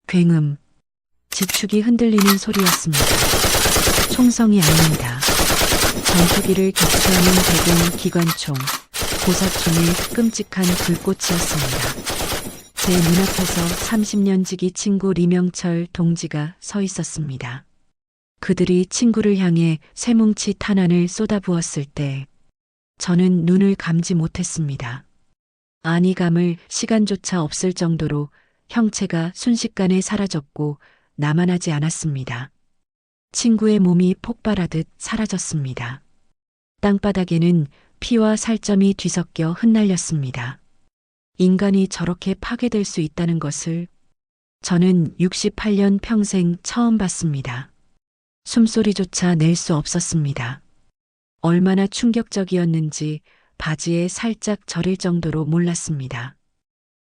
굉음, 지축이 흔들리는 소리였습니다. 총성이 아닙니다. 전투기를 격추하는 대공 기관총, 고사총의 끔찍한 불꽃이었습니다. 제 눈앞에서 30년 지기 친구 리명철 동지가 서 있었습니다. 그들이 친구를 향해 쇠뭉치 탄환을 쏟아부었을 때 저는 눈을 감지 못했습니다. 안이감을 시간조차 없을 정도로 형체가 순식간에 사라졌고 남아나지 않았습니다. 친구의 몸이 폭발하듯 사라졌습니다. 땅바닥에는 피와 살점이 뒤섞여 흩날렸습니다. 인간이 저렇게 파괴될 수 있다는 것을 저는 68년 평생 처음 봤습니다. 숨소리조차 낼 수 없었습니다. 얼마나 충격적이었는지 바지에 살짝 저릴 정도로 몰랐습니다.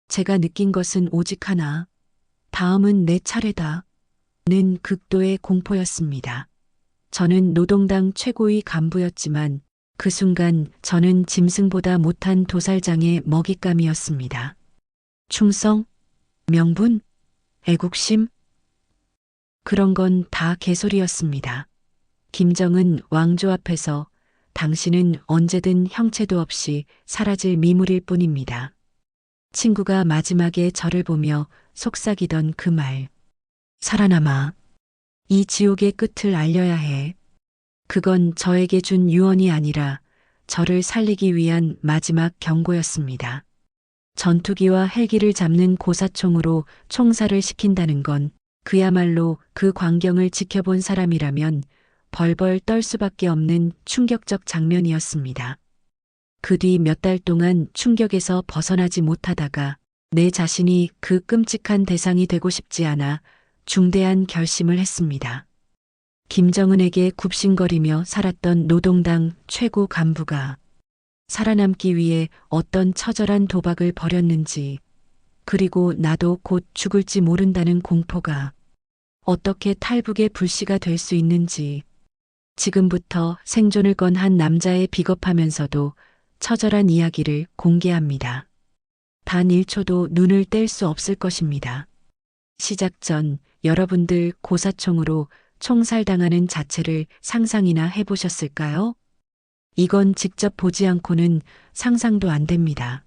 제가 느낀 것은 오직 하나, 다음은 내 차례다. 는 극도의 공포였습니다. 저는 노동당 최고위 간부였지만 그 순간 저는 짐승보다 못한 도살장의 먹잇감이었습니다. 충성, 명분, 애국심? 그런 건 다 개소리였습니다. 김정은 왕조 앞에서 당신은 언제든 형체도 없이 사라질 미물일 뿐입니다. 친구가 마지막에 저를 보며 속삭이던 그 말. 살아남아. 이 지옥의 끝을 알려야 해. 그건 저에게 준 유언이 아니라 저를 살리기 위한 마지막 경고였습니다. 전투기와 헬기를 잡는 고사총으로 총살을 시킨다는 건 그야말로 그 광경을 지켜본 사람이라면 벌벌 떨 수밖에 없는 충격적 장면이었습니다. 그 뒤 몇 달 동안 충격에서 벗어나지 못하다가 내 자신이 그 끔찍한 대상이 되고 싶지 않아 중대한 결심을 했습니다. 김정은에게 굽신거리며 살았던 노동당 최고 간부가 살아남기 위해 어떤 처절한 도박을 벌였는지, 그리고 나도 곧 죽을지 모른다는 공포가 어떻게 탈북의 불씨가 될 수 있는지, 지금부터 생존을 건 한 남자의 비겁하면서도 처절한 이야기를 공개합니다. 단 1초도 눈을 뗄 수 없을 것입니다. 시작 전 여러분들 고사총으로 총살당하는 자체를 상상이나 해보셨을까요? 이건 직접 보지 않고는 상상도 안 됩니다.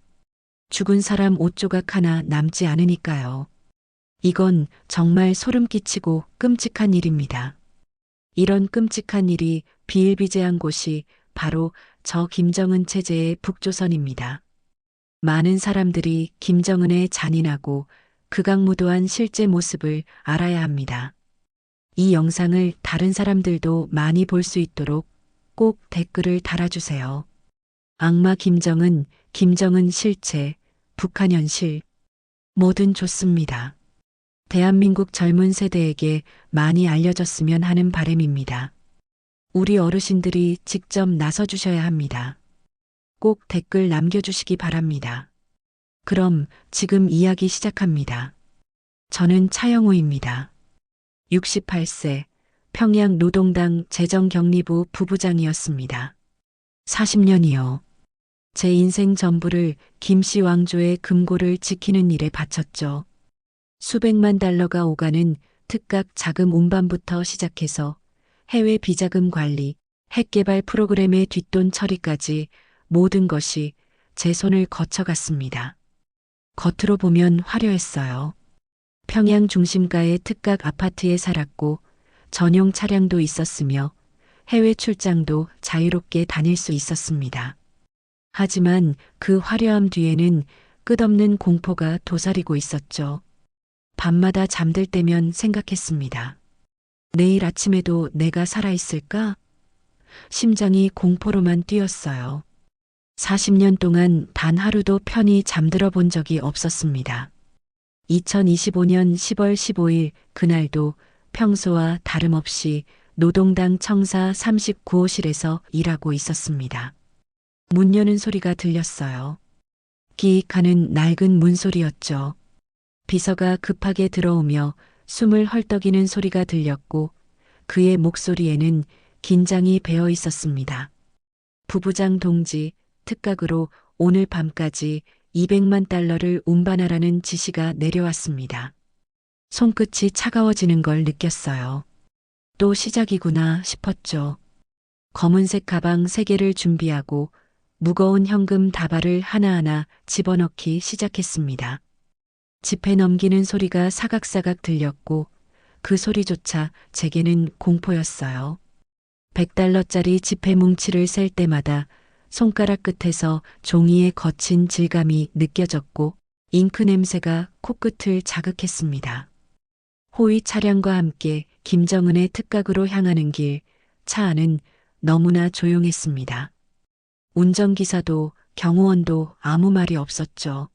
죽은 사람 옷 조각 하나 남지 않으니까요. 이건 정말 소름 끼치고 끔찍한 일입니다. 이런 끔찍한 일이 비일비재한 곳이 바로 저 김정은 체제의 북조선입니다. 많은 사람들이 김정은의 잔인하고 극악무도한 실제 모습을 알아야 합니다. 이 영상을 다른 사람들도 많이 볼 수 있도록 꼭 댓글을 달아주세요. 악마 김정은, 김정은 실체, 북한 현실, 뭐든 좋습니다. 대한민국 젊은 세대에게 많이 알려졌으면 하는 바람입니다. 우리 어르신들이 직접 나서주셔야 합니다. 꼭 댓글 남겨주시기 바랍니다. 그럼 지금 이야기 시작합니다. 저는 차영우입니다. 68세 평양 노동당 재정격리부 부부장이었습니다. 40년이요. 제 인생 전부를 김씨 왕조의 금고를 지키는 일에 바쳤죠. 수백만 달러가 오가는 특각 자금 운반부터 시작해서 해외 비자금 관리, 핵개발 프로그램의 뒷돈 처리까지 모든 것이 제 손을 거쳐갔습니다. 겉으로 보면 화려했어요. 평양 중심가의 특각 아파트에 살았고 전용 차량도 있었으며 해외 출장도 자유롭게 다닐 수 있었습니다. 하지만 그 화려함 뒤에는 끝없는 공포가 도사리고 있었죠. 밤마다 잠들 때면 생각했습니다. 내일 아침에도 내가 살아있을까? 심장이 공포로만 뛰었어요. 40년 동안 단 하루도 편히 잠들어 본 적이 없었습니다. 2025년 10월 15일 그날도 평소와 다름없이 노동당 청사 39호실에서 일하고 있었습니다. 문 여는 소리가 들렸어요. 끼익하는 낡은 문소리였죠. 비서가 급하게 들어오며 숨을 헐떡이는 소리가 들렸고 그의 목소리에는 긴장이 배어 있었습니다. 부부장 동지, 특각으로 오늘 밤까지 200만 달러를 운반하라는 지시가 내려왔습니다. 손끝이 차가워지는 걸 느꼈어요. 또 시작이구나 싶었죠. 검은색 가방 3개를 준비하고 무거운 현금 다발을 하나하나 집어넣기 시작했습니다. 지폐 넘기는 소리가 사각사각 들렸고 그 소리조차 제게는 공포였어요. 100달러짜리 지폐 뭉치를 셀 때마다 손가락 끝에서 종이의 거친 질감이 느껴졌고 잉크 냄새가 코끝을 자극했습니다. 호위 차량과 함께 김정은의 특각으로 향하는 길, 차 안은 너무나 조용했습니다. 운전기사도 경호원도 아무 말이 없었죠.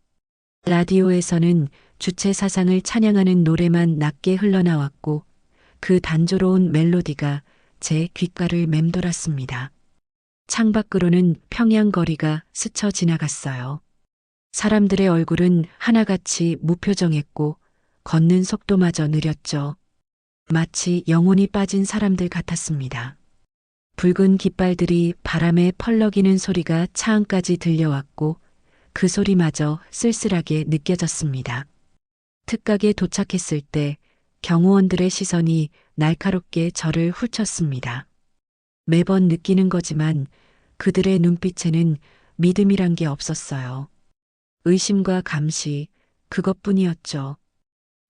라디오에서는 주체 사상을 찬양하는 노래만 낮게 흘러나왔고 그 단조로운 멜로디가 제 귓가를 맴돌았습니다. 창밖으로는 평양 거리가 스쳐 지나갔어요. 사람들의 얼굴은 하나같이 무표정했고 걷는 속도마저 느렸죠. 마치 영혼이 빠진 사람들 같았습니다. 붉은 깃발들이 바람에 펄럭이는 소리가 차 안까지 들려왔고 그 소리마저 쓸쓸하게 느껴졌습니다. 특각에 도착했을 때 경호원들의 시선이 날카롭게 저를 훑쳤습니다. 매번 느끼는 거지만 그들의 눈빛에는 믿음이란 게 없었어요. 의심과 감시, 그것뿐이었죠.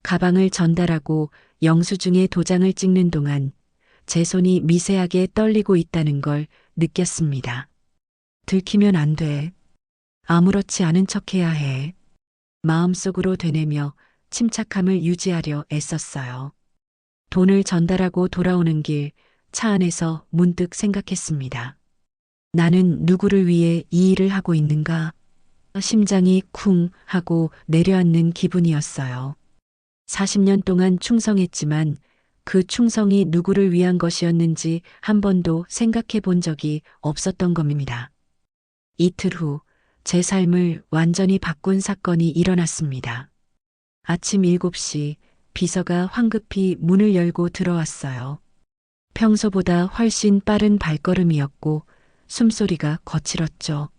가방을 전달하고 영수증에 도장을 찍는 동안 제 손이 미세하게 떨리고 있다는 걸 느꼈습니다. 들키면 안 돼. 아무렇지 않은 척해야 해. 마음속으로 되뇌며 침착함을 유지하려 애썼어요. 돈을 전달하고 돌아오는 길, 차 안에서 문득 생각했습니다. 나는 누구를 위해 이 일을 하고 있는가? 심장이 쿵 하고 내려앉는 기분이었어요. 40년 동안 충성했지만 그 충성이 누구를 위한 것이었는지 한 번도 생각해 본 적이 없었던 겁니다. 이틀 후 제 삶을 완전히 바꾼 사건이 일어났습니다. 아침 7시 비서가 황급히 문을 열고 들어왔어요. 평소보다 훨씬 빠른 발걸음이었고 숨소리가 거칠었죠.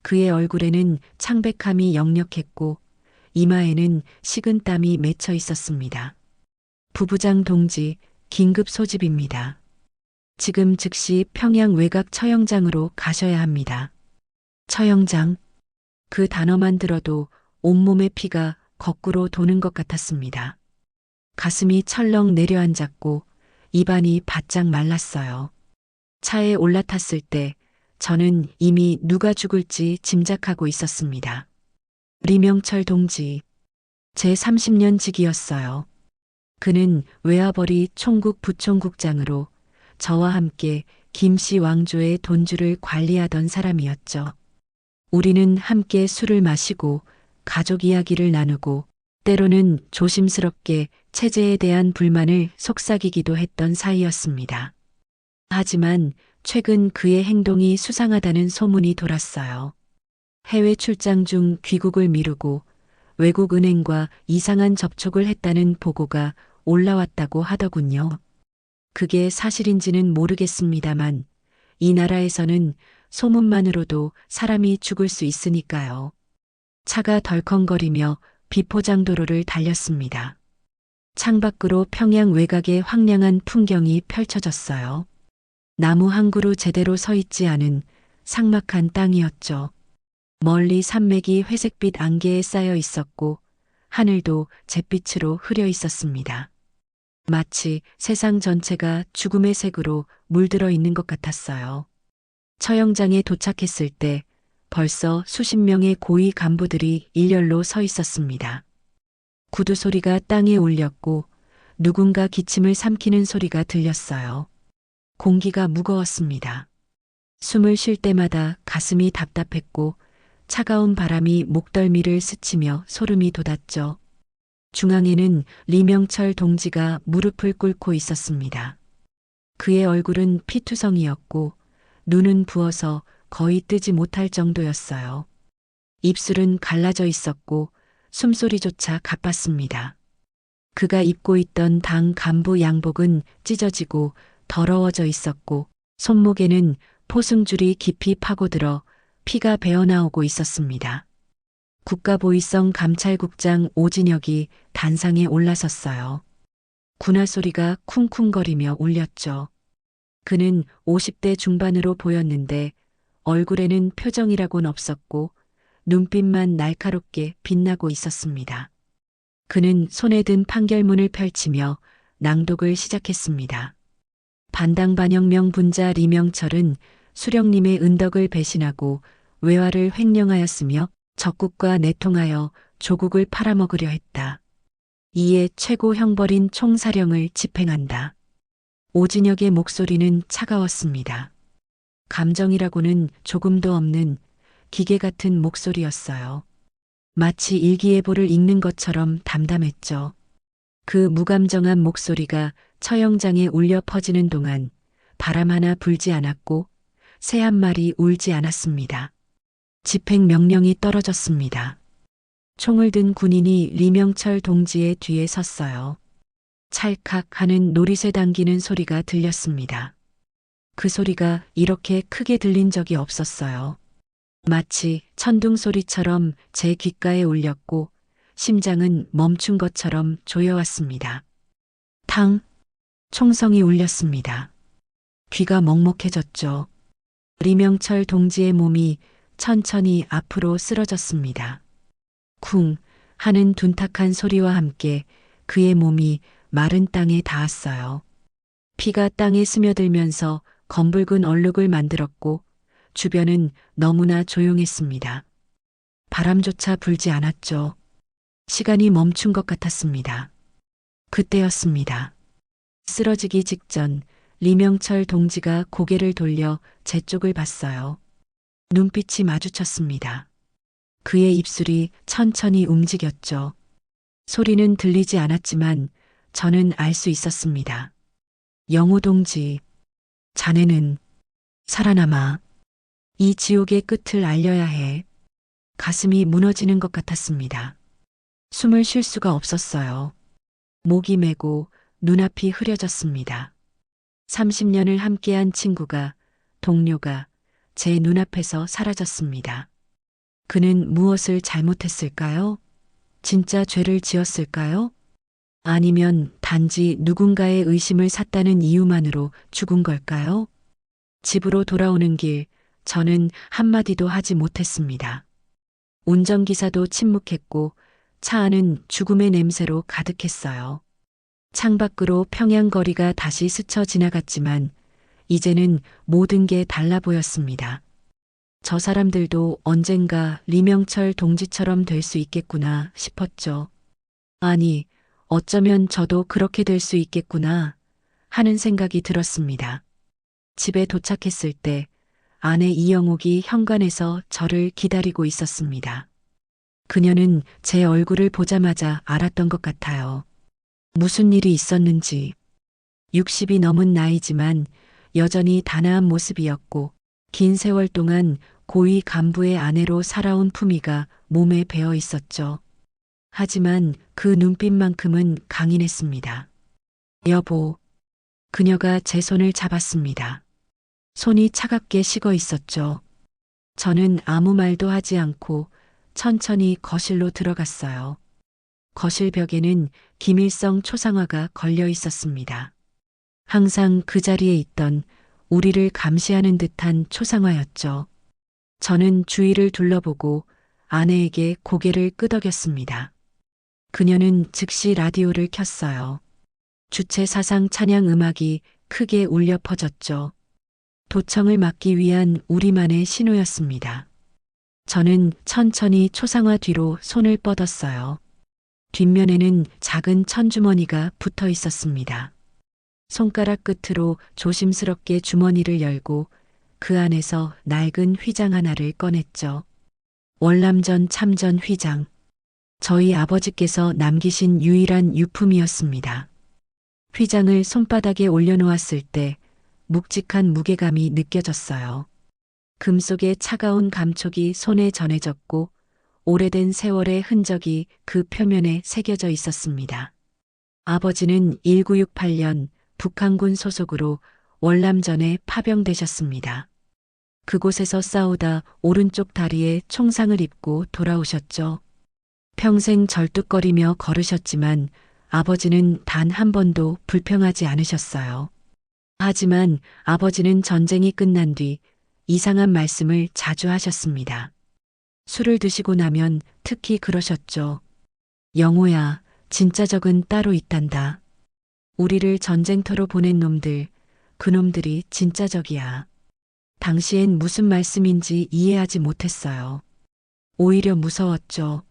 그의 얼굴에는 창백함이 역력했고 이마에는 식은 땀이 맺혀 있었습니다. 부부장 동지, 긴급 소집입니다. 지금 즉시 평양 외곽 처형장으로 가셔야 합니다. 처형장. 그 단어만 들어도 온몸의 피가 거꾸로 도는 것 같았습니다. 가슴이 철렁 내려앉았고 입안이 바짝 말랐어요. 차에 올라탔을 때 저는 이미 누가 죽을지 짐작하고 있었습니다. 리명철 동지. 제 30년 직이었어요. 그는 외화벌이 총국 부총국장으로 저와 함께 김씨 왕조의 돈주를 관리하던 사람이었죠. 우리는 함께 술을 마시고 가족 이야기를 나누고 때로는 조심스럽게 체제에 대한 불만을 속삭이기도 했던 사이였습니다. 하지만 최근 그의 행동이 수상하다는 소문이 돌았어요. 해외 출장 중 귀국을 미루고 외국 은행과 이상한 접촉을 했다는 보고가 올라왔다고 하더군요. 그게 사실인지는 모르겠습니다만 이 나라에서는 소문만으로도 사람이 죽을 수 있으니까요. 차가 덜컹거리며 비포장도로를 달렸습니다. 창밖으로 평양 외곽의 황량한 풍경이 펼쳐졌어요. 나무 한 그루 제대로 서 있지 않은 삭막한 땅이었죠. 멀리 산맥이 회색빛 안개에 쌓여 있었고 하늘도 잿빛으로 흐려 있었습니다. 마치 세상 전체가 죽음의 색으로 물들어 있는 것 같았어요. 처형장에 도착했을 때 벌써 수십 명의 고위 간부들이 일렬로 서 있었습니다. 구두 소리가 땅에 울렸고 누군가 기침을 삼키는 소리가 들렸어요. 공기가 무거웠습니다. 숨을 쉴 때마다 가슴이 답답했고 차가운 바람이 목덜미를 스치며 소름이 돋았죠. 중앙에는 리명철 동지가 무릎을 꿇고 있었습니다. 그의 얼굴은 피투성이었고 눈은 부어서 거의 뜨지 못할 정도였어요. 입술은 갈라져 있었고 숨소리조차 가빴습니다. 그가 입고 있던 당 간부 양복은 찢어지고 더러워져 있었고 손목에는 포승줄이 깊이 파고들어 피가 배어나오고 있었습니다. 국가보위성 감찰국장 오진혁이 단상에 올라섰어요. 군화 소리가 쿵쿵거리며 울렸죠. 그는 50대 중반으로 보였는데 얼굴에는 표정이라곤 없었고 눈빛만 날카롭게 빛나고 있었습니다. 그는 손에 든 판결문을 펼치며 낭독을 시작했습니다. 반당반영명 분자 리명철은 수령님의 은덕을 배신하고 외화를 횡령하였으며 적국과 내통하여 조국을 팔아먹으려 했다. 이에 최고 형벌인 총사령을 집행한다. 오진혁의 목소리는 차가웠습니다. 감정이라고는 조금도 없는 기계 같은 목소리였어요. 마치 일기예보를 읽는 것처럼 담담했죠. 그 무감정한 목소리가 처형장에 울려 퍼지는 동안 바람 하나 불지 않았고 새 한 마리 울지 않았습니다. 집행 명령이 떨어졌습니다. 총을 든 군인이 리명철 동지의 뒤에 섰어요. 찰칵 하는 노릿에 당기는 소리가 들렸습니다. 그 소리가 이렇게 크게 들린 적이 없었어요. 마치 천둥 소리처럼 제 귓가에 울렸고 심장은 멈춘 것처럼 조여왔습니다. 탕! 총성이 울렸습니다. 귀가 먹먹해졌죠. 리명철 동지의 몸이 천천히 앞으로 쓰러졌습니다. 쿵! 하는 둔탁한 소리와 함께 그의 몸이 마른 땅에 닿았어요. 피가 땅에 스며들면서 검붉은 얼룩을 만들었고 주변은 너무나 조용했습니다. 바람조차 불지 않았죠. 시간이 멈춘 것 같았습니다. 그때였습니다. 쓰러지기 직전 리명철 동지가 고개를 돌려 제 쪽을 봤어요. 눈빛이 마주쳤습니다. 그의 입술이 천천히 움직였죠. 소리는 들리지 않았지만 저는 알 수 있었습니다. 영호 동지, 자네는 살아남아. 이 지옥의 끝을 알려야 해. 가슴이 무너지는 것 같았습니다. 숨을 쉴 수가 없었어요. 목이 메고 눈앞이 흐려졌습니다. 30년을 함께한 친구가, 동료가 제 눈앞에서 사라졌습니다. 그는 무엇을 잘못했을까요? 진짜 죄를 지었을까요? 아니면 단지 누군가의 의심을 샀다는 이유만으로 죽은 걸까요? 집으로 돌아오는 길, 저는 한마디도 하지 못했습니다. 운전기사도 침묵했고 차 안은 죽음의 냄새로 가득했어요. 창밖으로 평양거리가 다시 스쳐 지나갔지만 이제는 모든 게 달라 보였습니다. 저 사람들도 언젠가 리명철 동지처럼 될 수 있겠구나 싶었죠. 아니, 어쩌면 저도 그렇게 될 수 있겠구나 하는 생각이 들었습니다. 집에 도착했을 때 아내 이영옥이 현관에서 저를 기다리고 있었습니다. 그녀는 제 얼굴을 보자마자 알았던 것 같아요. 무슨 일이 있었는지. 60이 넘은 나이지만 여전히 단아한 모습이었고 긴 세월 동안 고위 간부의 아내로 살아온 품위가 몸에 배어 있었죠. 하지만 그 눈빛만큼은 강인했습니다. 여보. 그녀가 제 손을 잡았습니다. 손이 차갑게 식어 있었죠. 저는 아무 말도 하지 않고 천천히 거실로 들어갔어요. 거실 벽에는 김일성 초상화가 걸려 있었습니다. 항상 그 자리에 있던 우리를 감시하는 듯한 초상화였죠. 저는 주위를 둘러보고 아내에게 고개를 끄덕였습니다. 그녀는 즉시 라디오를 켰어요. 주체 사상 찬양 음악이 크게 울려 퍼졌죠. 도청을 막기 위한 우리만의 신호였습니다. 저는 천천히 초상화 뒤로 손을 뻗었어요. 뒷면에는 작은 천주머니가 붙어 있었습니다. 손가락 끝으로 조심스럽게 주머니를 열고 그 안에서 낡은 휘장 하나를 꺼냈죠. 월남전 참전 휘장. 저희 아버지께서 남기신 유일한 유품이었습니다. 휘장을 손바닥에 올려놓았을 때 묵직한 무게감이 느껴졌어요. 금속의 차가운 감촉이 손에 전해졌고 오래된 세월의 흔적이 그 표면에 새겨져 있었습니다. 아버지는 1968년 북한군 소속으로 월남전에 파병되셨습니다. 그곳에서 싸우다 오른쪽 다리에 총상을 입고 돌아오셨죠. 평생 절뚝거리며 걸으셨지만 아버지는 단 한 번도 불평하지 않으셨어요. 하지만 아버지는 전쟁이 끝난 뒤 이상한 말씀을 자주 하셨습니다. 술을 드시고 나면 특히 그러셨죠. 영호야, 진짜 적은 따로 있단다. 우리를 전쟁터로 보낸 놈들, 그놈들이 진짜 적이야. 당시엔 무슨 말씀인지 이해하지 못했어요. 오히려 무서웠죠.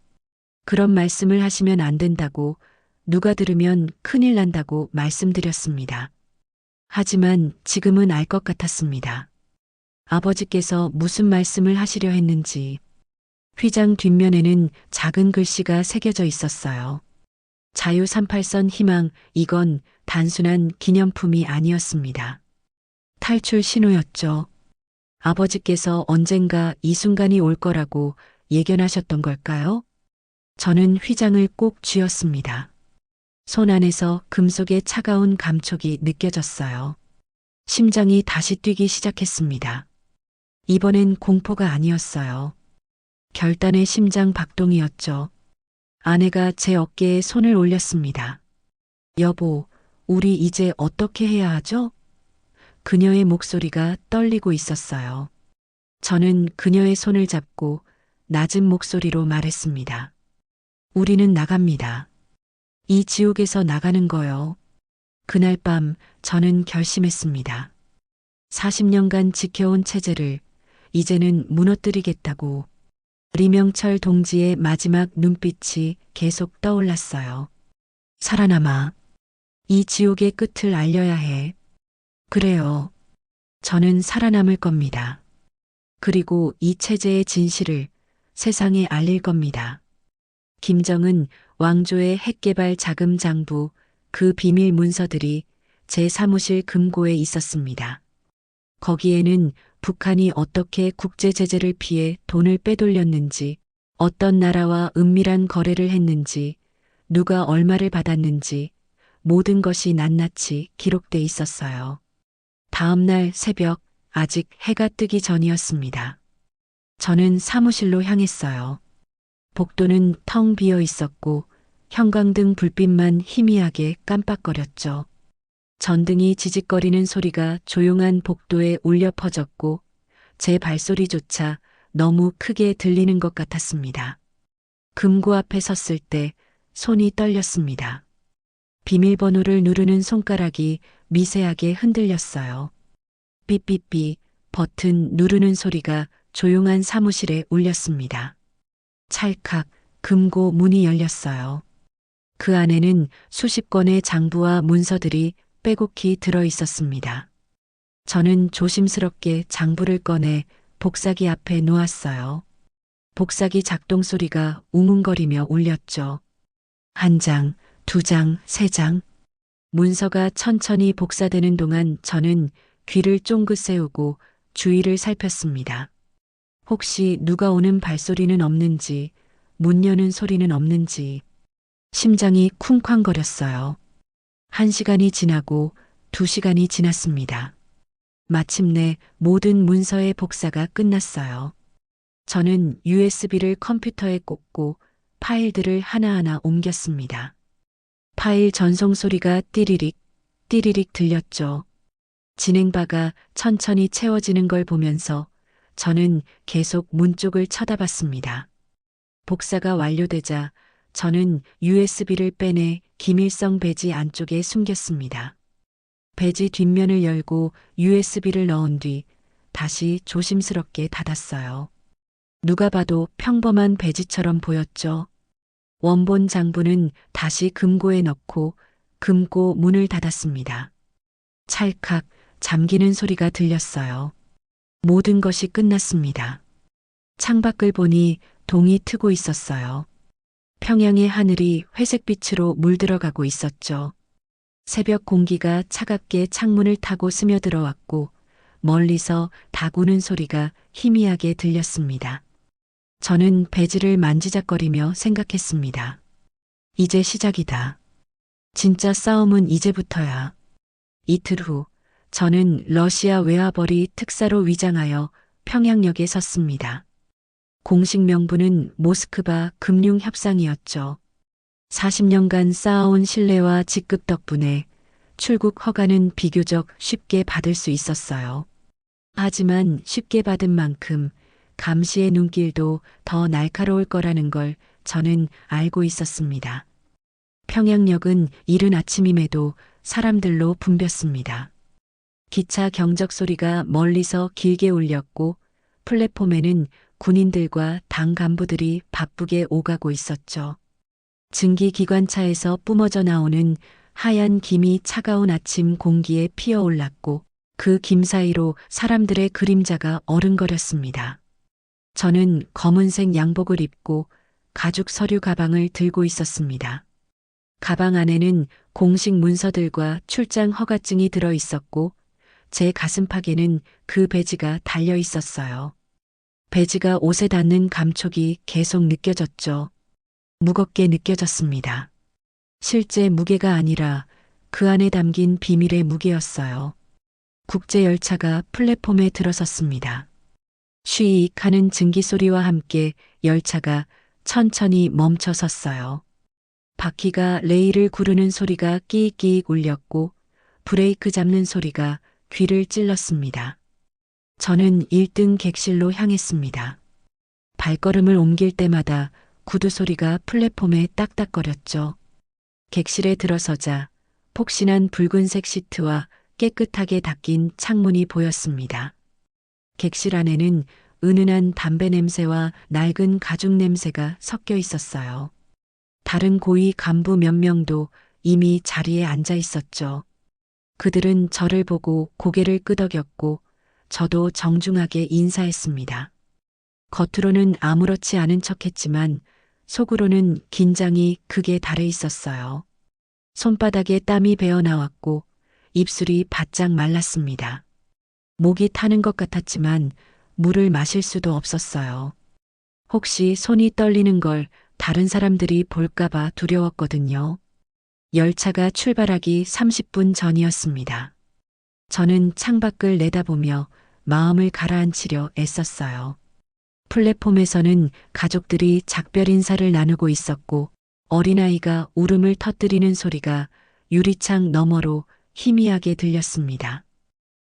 그런 말씀을 하시면 안 된다고, 누가 들으면 큰일 난다고 말씀드렸습니다. 하지만 지금은 알 것 같았습니다. 아버지께서 무슨 말씀을 하시려 했는지. 휘장 뒷면에는 작은 글씨가 새겨져 있었어요. 자유 38선 희망, 이건 단순한 기념품이 아니었습니다. 탈출 신호였죠. 아버지께서 언젠가 이 순간이 올 거라고 예견하셨던 걸까요? 저는 휘장을 꼭 쥐었습니다. 손 안에서 금속의 차가운 감촉이 느껴졌어요. 심장이 다시 뛰기 시작했습니다. 이번엔 공포가 아니었어요. 결단의 심장 박동이었죠. 아내가 제 어깨에 손을 올렸습니다. 여보, 우리 이제 어떻게 해야 하죠? 그녀의 목소리가 떨리고 있었어요. 저는 그녀의 손을 잡고 낮은 목소리로 말했습니다. 우리는 나갑니다. 이 지옥에서 나가는 거요. 그날 밤 저는 결심했습니다. 40년간 지켜온 체제를 이제는 무너뜨리겠다고. 리명철 동지의 마지막 눈빛이 계속 떠올랐어요. 살아남아. 이 지옥의 끝을 알려야 해. 그래요. 저는 살아남을 겁니다. 그리고 이 체제의 진실을 세상에 알릴 겁니다. 김정은 왕조의 핵개발 자금 장부, 그 비밀 문서들이 제 사무실 금고에 있었습니다. 거기에는 북한이 어떻게 국제 제재를 피해 돈을 빼돌렸는지, 어떤 나라와 은밀한 거래를 했는지, 누가 얼마를 받았는지 모든 것이 낱낱이 기록돼 있었어요. 다음 날 새벽, 아직 해가 뜨기 전이었습니다. 저는 사무실로 향했어요. 복도는 텅 비어 있었고 형광등 불빛만 희미하게 깜빡거렸죠. 전등이 지직거리는 소리가 조용한 복도에 울려 퍼졌고 제 발소리조차 너무 크게 들리는 것 같았습니다. 금고 앞에 섰을 때 손이 떨렸습니다. 비밀번호를 누르는 손가락이 미세하게 흔들렸어요. 삐삐삐 버튼 누르는 소리가 조용한 사무실에 울렸습니다. 찰칵 금고 문이 열렸어요. 그 안에는 수십 건의 장부와 문서들이 빼곡히 들어 있었습니다. 저는 조심스럽게 장부를 꺼내 복사기 앞에 놓았어요. 복사기 작동 소리가 웅웅거리며 울렸죠. 한 장, 두 장, 세 장. 문서가 천천히 복사되는 동안 저는 귀를 쫑긋 세우고 주위를 살폈습니다. 혹시 누가 오는 발소리는 없는지, 문 여는 소리는 없는지. 심장이 쿵쾅거렸어요. 1시간이 지나고 2시간이 지났습니다. 마침내 모든 문서의 복사가 끝났어요. 저는 USB를 컴퓨터에 꽂고 파일들을 하나하나 옮겼습니다. 파일 전송 소리가 띠리릭, 띠리릭 들렸죠. 진행바가 천천히 채워지는 걸 보면서 저는 계속 문 쪽을 쳐다봤습니다. 복사가 완료되자 저는 USB를 빼내 기밀성 배지 안쪽에 숨겼습니다. 배지 뒷면을 열고 USB를 넣은 뒤 다시 조심스럽게 닫았어요. 누가 봐도 평범한 배지처럼 보였죠. 원본 장부는 다시 금고에 넣고 금고 문을 닫았습니다. 찰칵 잠기는 소리가 들렸어요. 모든 것이 끝났습니다. 창밖을 보니 동이 트고 있었어요. 평양의 하늘이 회색빛으로 물들어가고 있었죠. 새벽 공기가 차갑게 창문을 타고 스며들어왔고 멀리서 닭 우는 소리가 희미하게 들렸습니다. 저는 배지를 만지작거리며 생각했습니다. 이제 시작이다. 진짜 싸움은 이제부터야. 이틀 후 저는 러시아 외화벌이 특사로 위장하여 평양역에 섰습니다. 공식 명부는 모스크바 금융협상이었죠. 40년간 쌓아온 신뢰와 직급 덕분에 출국 허가는 비교적 쉽게 받을 수 있었어요. 하지만 쉽게 받은 만큼 감시의 눈길도 더 날카로울 거라는 걸 저는 알고 있었습니다. 평양역은 이른 아침임에도 사람들로 붐볐습니다. 기차 경적 소리가 멀리서 길게 울렸고 플랫폼에는 군인들과 당 간부들이 바쁘게 오가고 있었죠. 증기 기관차에서 뿜어져 나오는 하얀 김이 차가운 아침 공기에 피어올랐고 그 김 사이로 사람들의 그림자가 어른거렸습니다. 저는 검은색 양복을 입고 가죽 서류 가방을 들고 있었습니다. 가방 안에는 공식 문서들과 출장 허가증이 들어 있었고 제 가슴팍에는 그 배지가 달려 있었어요. 배지가 옷에 닿는 감촉이 계속 느껴졌죠. 무겁게 느껴졌습니다. 실제 무게가 아니라 그 안에 담긴 비밀의 무게였어요. 국제열차가 플랫폼에 들어섰습니다. 쉬익 하는 증기 소리와 함께 열차가 천천히 멈춰 섰어요. 바퀴가 레일을 구르는 소리가 끼익끼익 울렸고 브레이크 잡는 소리가 귀를 찔렀습니다. 저는 1등 객실로 향했습니다. 발걸음을 옮길 때마다 구두 소리가 플랫폼에 딱딱거렸죠. 객실에 들어서자 폭신한 붉은색 시트와 깨끗하게 닦인 창문이 보였습니다. 객실 안에는 은은한 담배 냄새와 낡은 가죽 냄새가 섞여 있었어요. 다른 고위 간부 몇 명도 이미 자리에 앉아 있었죠. 그들은 저를 보고 고개를 끄덕였고 저도 정중하게 인사했습니다. 겉으로는 아무렇지 않은 척했지만 속으로는 긴장이 극에 달해 있었어요. 손바닥에 땀이 배어 나왔고 입술이 바짝 말랐습니다. 목이 타는 것 같았지만 물을 마실 수도 없었어요. 혹시 손이 떨리는 걸 다른 사람들이 볼까봐 두려웠거든요. 열차가 출발하기 30분 전이었습니다. 저는 창밖을 내다보며 마음을 가라앉히려 애썼어요. 플랫폼에서는 가족들이 작별 인사를 나누고 있었고 어린아이가 울음을 터뜨리는 소리가 유리창 너머로 희미하게 들렸습니다.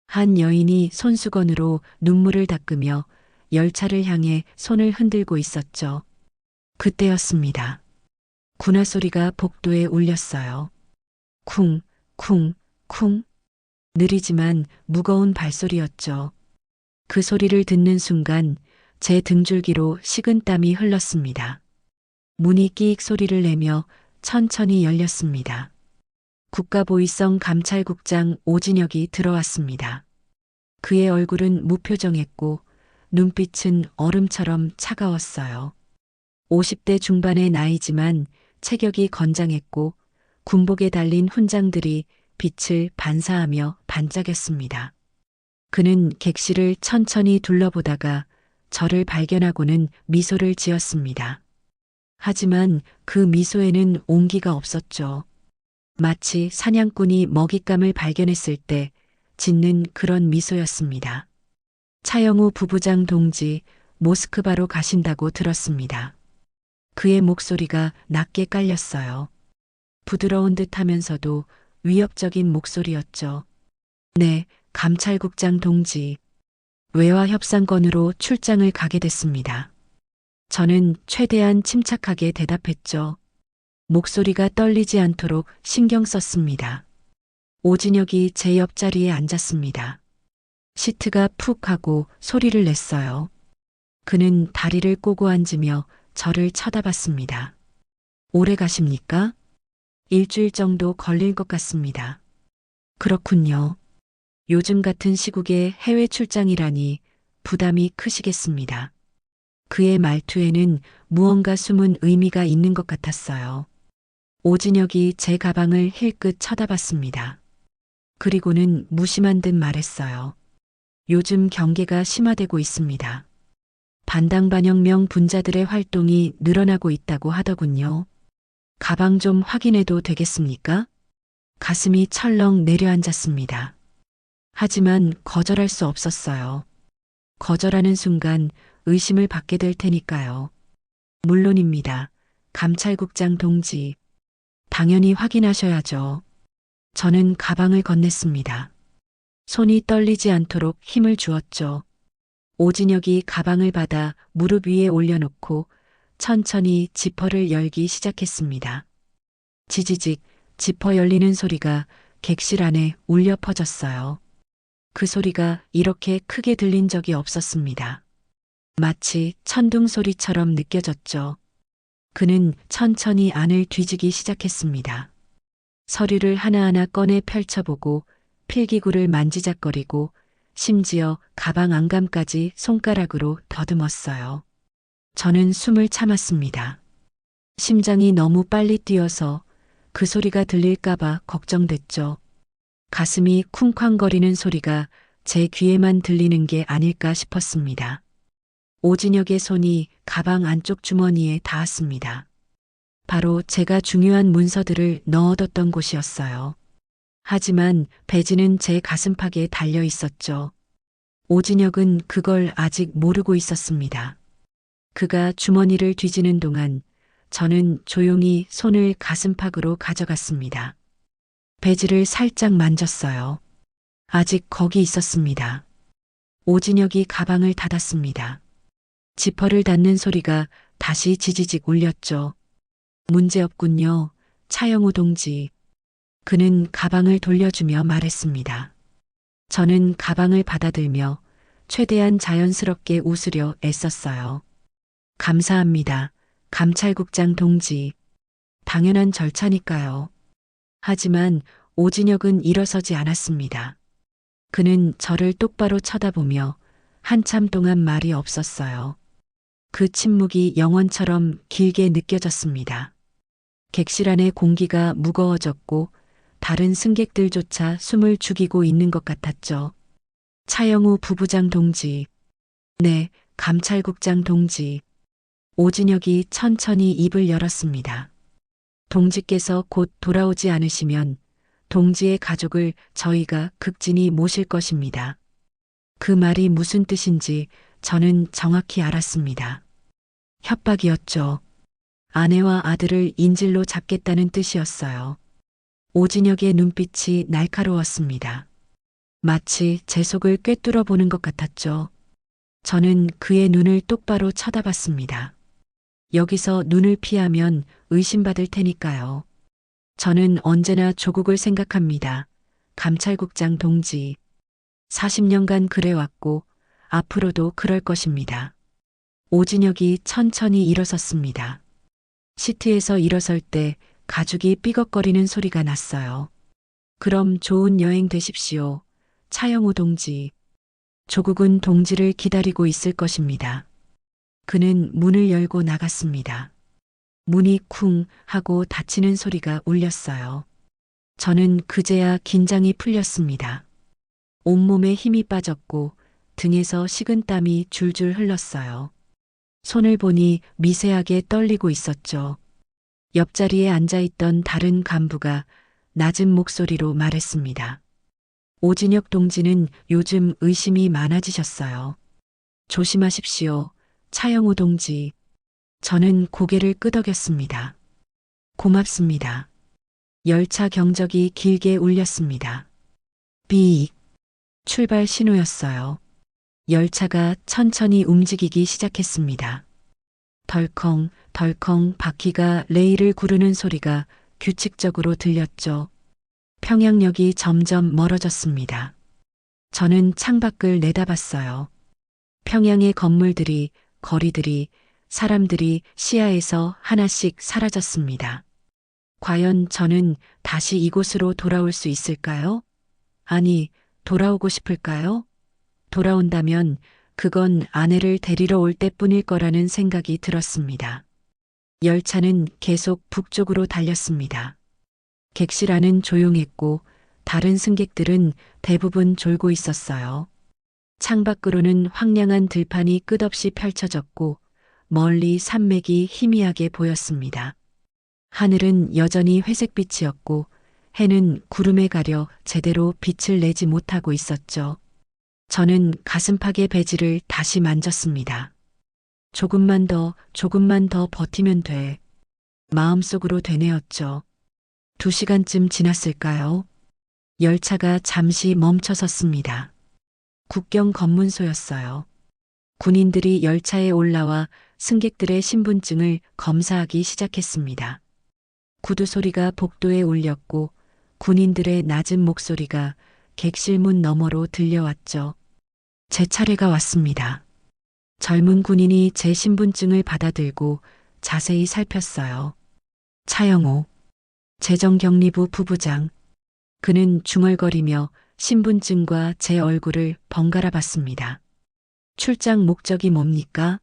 한 여인이 손수건으로 눈물을 닦으며 열차를 향해 손을 흔들고 있었죠. 그때였습니다. 군화 소리가 복도에 울렸어요. 쿵, 쿵, 쿵. 느리지만 무거운 발소리였죠. 그 소리를 듣는 순간 제 등줄기로 식은땀이 흘렀습니다. 문이 끼익 소리를 내며 천천히 열렸습니다. 국가보위성 감찰국장 오진혁이 들어왔습니다. 그의 얼굴은 무표정했고 눈빛은 얼음처럼 차가웠어요. 50대 중반의 나이지만 체격이 건장했고 군복에 달린 훈장들이 빛을 반사하며 반짝였습니다. 그는 객실을 천천히 둘러보다가 저를 발견하고는 미소를 지었습니다. 하지만 그 미소에는 온기가 없었죠. 마치 사냥꾼이 먹잇감을 발견했을 때 짓는 그런 미소였습니다. 차영우 부부장 동지 모스크바로 가신다고 들었습니다. 그의 목소리가 낮게 깔렸어요. 부드러운 듯 하면서도 위협적인 목소리였죠. 네, 감찰국장 동지. 외화 협상건으로 출장을 가게 됐습니다. 저는 최대한 침착하게 대답했죠. 목소리가 떨리지 않도록 신경 썼습니다. 오진혁이 제 옆자리에 앉았습니다. 시트가 푹 하고 소리를 냈어요. 그는 다리를 꼬고 앉으며 저를 쳐다봤습니다. 오래 가십니까? 일주일 정도 걸릴 것 같습니다. 그렇군요. 요즘 같은 시국에 해외 출장이라니 부담이 크시겠습니다. 그의 말투에는 무언가 숨은 의미가 있는 것 같았어요. 오진혁이 제 가방을 힐끗 쳐다봤습니다. 그리고는 무심한 듯 말했어요. 요즘 경계가 심화되고 있습니다. 반당반영명 분자들의 활동이 늘어나고 있다고 하더군요. 가방 좀 확인해도 되겠습니까? 가슴이 철렁 내려앉았습니다. 하지만 거절할 수 없었어요. 거절하는 순간 의심을 받게 될 테니까요. 물론입니다. 감찰국장 동지. 당연히 확인하셔야죠. 저는 가방을 건넸습니다. 손이 떨리지 않도록 힘을 주었죠. 오진혁이 가방을 받아 무릎 위에 올려놓고 천천히 지퍼를 열기 시작했습니다. 지지직 지퍼 열리는 소리가 객실 안에 울려 퍼졌어요. 그 소리가 이렇게 크게 들린 적이 없었습니다. 마치 천둥 소리처럼 느껴졌죠. 그는 천천히 안을 뒤지기 시작했습니다. 서류를 하나하나 꺼내 펼쳐보고 필기구를 만지작거리고 심지어 가방 안감까지 손가락으로 더듬었어요. 저는 숨을 참았습니다. 심장이 너무 빨리 뛰어서 그 소리가 들릴까봐 걱정됐죠. 가슴이 쿵쾅거리는 소리가 제 귀에만 들리는 게 아닐까 싶었습니다. 오진혁의 손이 가방 안쪽 주머니에 닿았습니다. 바로 제가 중요한 문서들을 넣어뒀던 곳이었어요. 하지만 배지는 제 가슴팍에 달려 있었죠. 오진혁은 그걸 아직 모르고 있었습니다. 그가 주머니를 뒤지는 동안 저는 조용히 손을 가슴팍으로 가져갔습니다. 배지를 살짝 만졌어요. 아직 거기 있었습니다. 오진혁이 가방을 닫았습니다. 지퍼를 닫는 소리가 다시 지지직 울렸죠. 문제없군요. 차영우 동지. 그는 가방을 돌려주며 말했습니다. 저는 가방을 받아들며 최대한 자연스럽게 웃으려 애썼어요. 감사합니다. 감찰국장 동지. 당연한 절차니까요. 하지만 오진혁은 일어서지 않았습니다. 그는 저를 똑바로 쳐다보며 한참 동안 말이 없었어요. 그 침묵이 영원처럼 길게 느껴졌습니다. 객실 안의 공기가 무거워졌고 다른 승객들조차 숨을 죽이고 있는 것 같았죠. 차영우 부부장 동지. 네, 감찰국장 동지. 오진혁이 천천히 입을 열었습니다. 동지께서 곧 돌아오지 않으시면 동지의 가족을 저희가 극진히 모실 것입니다. 그 말이 무슨 뜻인지 저는 정확히 알았습니다. 협박이었죠. 아내와 아들을 인질로 잡겠다는 뜻이었어요. 오진혁의 눈빛이 날카로웠습니다. 마치 제 속을 꿰뚫어 보는 것 같았죠. 저는 그의 눈을 똑바로 쳐다봤습니다. 여기서 눈을 피하면 의심받을 테니까요. 저는 언제나 조국을 생각합니다. 감찰국장 동지. 40년간 그래왔고 앞으로도 그럴 것입니다. 오진혁이 천천히 일어섰습니다. 시트에서 일어설 때 가죽이 삐걱거리는 소리가 났어요. 그럼 좋은 여행 되십시오. 차영우 동지. 조국은 동지를 기다리고 있을 것입니다. 그는 문을 열고 나갔습니다. 문이 쿵 하고 닫히는 소리가 울렸어요. 저는 그제야 긴장이 풀렸습니다. 온몸에 힘이 빠졌고 등에서 식은땀이 줄줄 흘렀어요. 손을 보니 미세하게 떨리고 있었죠. 옆자리에 앉아있던 다른 간부가 낮은 목소리로 말했습니다. 오진혁 동지는 요즘 의심이 많아지셨어요. 조심하십시오. 차영우 동지. 저는 고개를 끄덕였습니다. 고맙습니다. 열차 경적이 길게 울렸습니다. 삐익. 출발 신호였어요. 열차가 천천히 움직이기 시작했습니다. 덜컹 덜컹 바퀴가 레일을 구르는 소리가 규칙적으로 들렸죠. 평양역이 점점 멀어졌습니다. 저는 창밖을 내다봤어요. 평양의 건물들이, 거리들이, 사람들이 시야에서 하나씩 사라졌습니다. 과연 저는 다시 이곳으로 돌아올 수 있을까요? 아니, 돌아오고 싶을까요? 돌아온다면 그건 아내를 데리러 올 때뿐일 거라는 생각이 들었습니다. 열차는 계속 북쪽으로 달렸습니다. 객실 안은 조용했고 다른 승객들은 대부분 졸고 있었어요. 창밖으로는 황량한 들판이 끝없이 펼쳐졌고 멀리 산맥이 희미하게 보였습니다. 하늘은 여전히 회색빛이었고 해는 구름에 가려 제대로 빛을 내지 못하고 있었죠. 저는 가슴팍의 배지를 다시 만졌습니다. 조금만 더 버티면 돼. 마음속으로 되뇌었죠. 2시간쯤 지났을까요? 열차가 잠시 멈춰 섰습니다. 국경 검문소였어요. 군인들이 열차에 올라와 승객들의 신분증을 검사하기 시작했습니다. 구두 소리가 복도에 울렸고 군인들의 낮은 목소리가 객실문 너머로 들려왔죠. 제 차례가 왔습니다. 젊은 군인이 제 신분증을 받아들고 자세히 살폈어요. 차영호, 재정경리부 부부장. 그는 중얼거리며 신분증과 제 얼굴을 번갈아 봤습니다. 출장 목적이 뭡니까?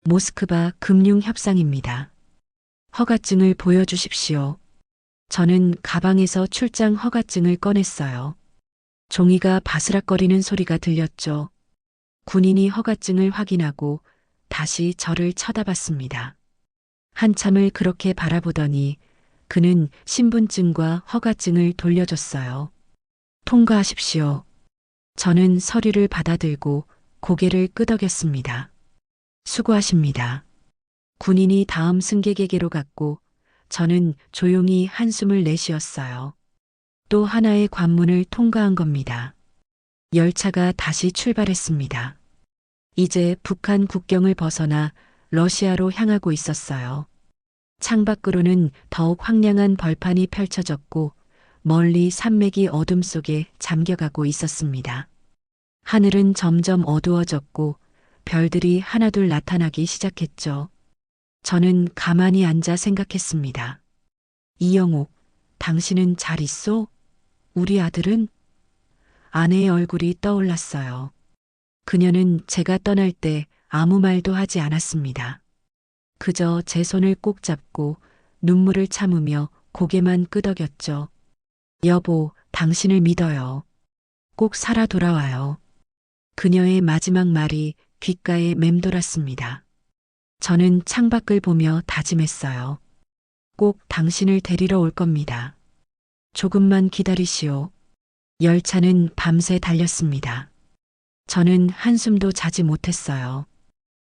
모스크바 금융협상입니다. 허가증을 보여주십시오. 저는 가방에서 출장 허가증을 꺼냈어요. 종이가 바스락거리는 소리가 들렸죠. 군인이 허가증을 확인하고 다시 저를 쳐다봤습니다. 한참을 그렇게 바라보더니 그는 신분증과 허가증을 돌려줬어요. 통과하십시오. 저는 서류를 받아들고 고개를 끄덕였습니다. 수고하십니다. 군인이 다음 승객에게로 갔고 저는 조용히 한숨을 내쉬었어요. 또 하나의 관문을 통과한 겁니다. 열차가 다시 출발했습니다. 이제 북한 국경을 벗어나 러시아로 향하고 있었어요. 창밖으로는 더욱 황량한 벌판이 펼쳐졌고 멀리 산맥이 어둠 속에 잠겨가고 있었습니다. 하늘은 점점 어두워졌고 별들이 하나둘 나타나기 시작했죠. 저는 가만히 앉아 생각했습니다. 이영옥, 당신은 잘 있소? 우리 아들은? 아내의 얼굴이 떠올랐어요. 그녀는 제가 떠날 때 아무 말도 하지 않았습니다. 그저 제 손을 꼭 잡고 눈물을 참으며 고개만 끄덕였죠. 여보, 당신을 믿어요. 꼭 살아 돌아와요. 그녀의 마지막 말이 귓가에 맴돌았습니다. 저는 창밖을 보며 다짐했어요. 꼭 당신을 데리러 올 겁니다. 조금만 기다리시오. 열차는 밤새 달렸습니다. 저는 한숨도 자지 못했어요.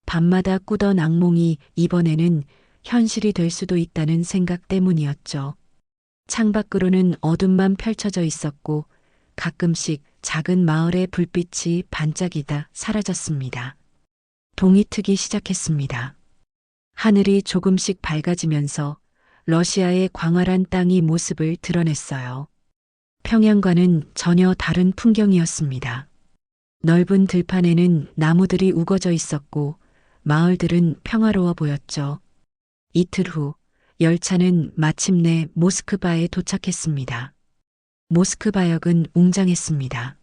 밤마다 꾸던 악몽이 이번에는 현실이 될 수도 있다는 생각 때문이었죠. 창밖으로는 어둠만 펼쳐져 있었고 가끔씩 작은 마을의 불빛이 반짝이다 사라졌습니다. 동이 트기 시작했습니다. 하늘이 조금씩 밝아지면서 러시아의 광활한 땅이 모습을 드러냈어요. 평양과는 전혀 다른 풍경이었습니다. 넓은 들판에는 나무들이 우거져 있었고 마을들은 평화로워 보였죠. 이틀 후 열차는 마침내 모스크바에 도착했습니다. 모스크바역은 웅장했습니다.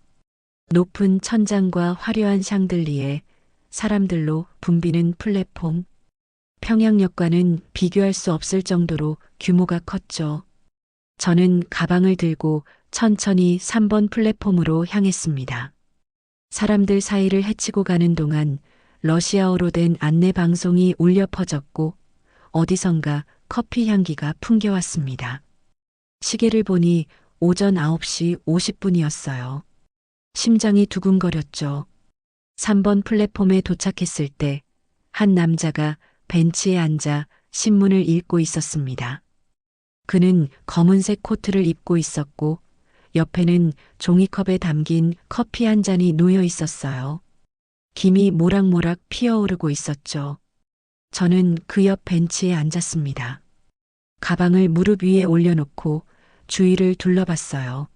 높은 천장과 화려한 샹들리에 사람들로 붐비는 플랫폼. 평양역과는 비교할 수 없을 정도로 규모가 컸죠. 저는 가방을 들고 천천히 3번 플랫폼으로 향했습니다. 사람들 사이를 헤치고 가는 동안 러시아어로 된 안내 방송이 울려 퍼졌고 어디선가 커피 향기가 풍겨왔습니다. 시계를 보니 오전 9시 50분이었어요. 심장이 두근거렸죠. 3번 플랫폼에 도착했을 때 한 남자가 벤치에 앉아 신문을 읽고 있었습니다. 그는 검은색 코트를 입고 있었고 옆에는 종이컵에 담긴 커피 한 잔이 놓여 있었어요. 김이 모락모락 피어오르고 있었죠. 저는 그 옆 벤치에 앉았습니다. 가방을 무릎 위에 올려놓고 주위를 둘러봤어요.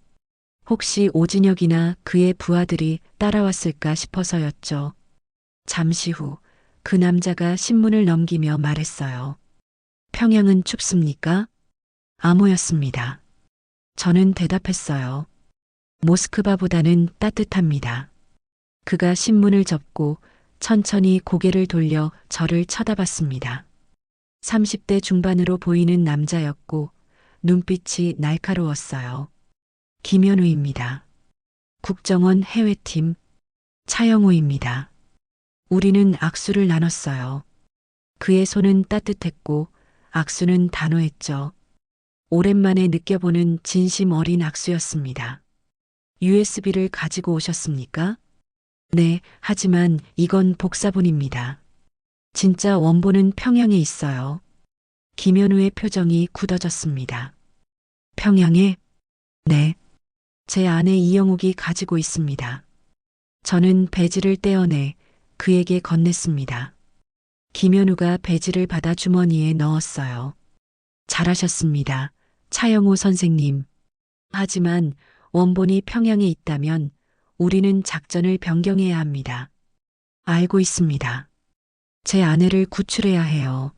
혹시 오진혁이나 그의 부하들이 따라왔을까 싶어서였죠. 잠시 후 그 남자가 신문을 넘기며 말했어요. 평양은 춥습니까? 암호였습니다. 저는 대답했어요. 모스크바보다는 따뜻합니다. 그가 신문을 접고 천천히 고개를 돌려 저를 쳐다봤습니다. 30대 중반으로 보이는 남자였고 눈빛이 날카로웠어요. 김현우입니다. 국정원 해외팀 차영호입니다. 우리는 악수를 나눴어요. 그의 손은 따뜻했고 악수는 단호했죠. 오랜만에 느껴보는 진심 어린 악수였습니다. USB를 가지고 오셨습니까? 네, 하지만 이건 복사본입니다. 진짜 원본은 평양에 있어요. 김현우의 표정이 굳어졌습니다. 평양에? 네. 제 아내 이영옥이 가지고 있습니다. 저는 배지를 떼어내 그에게 건넸습니다. 김현우가 배지를 받아 주머니에 넣었어요. 잘하셨습니다. 차영호 선생님. 하지만 원본이 평양에 있다면 우리는 작전을 변경해야 합니다. 알고 있습니다. 제 아내를 구출해야 해요.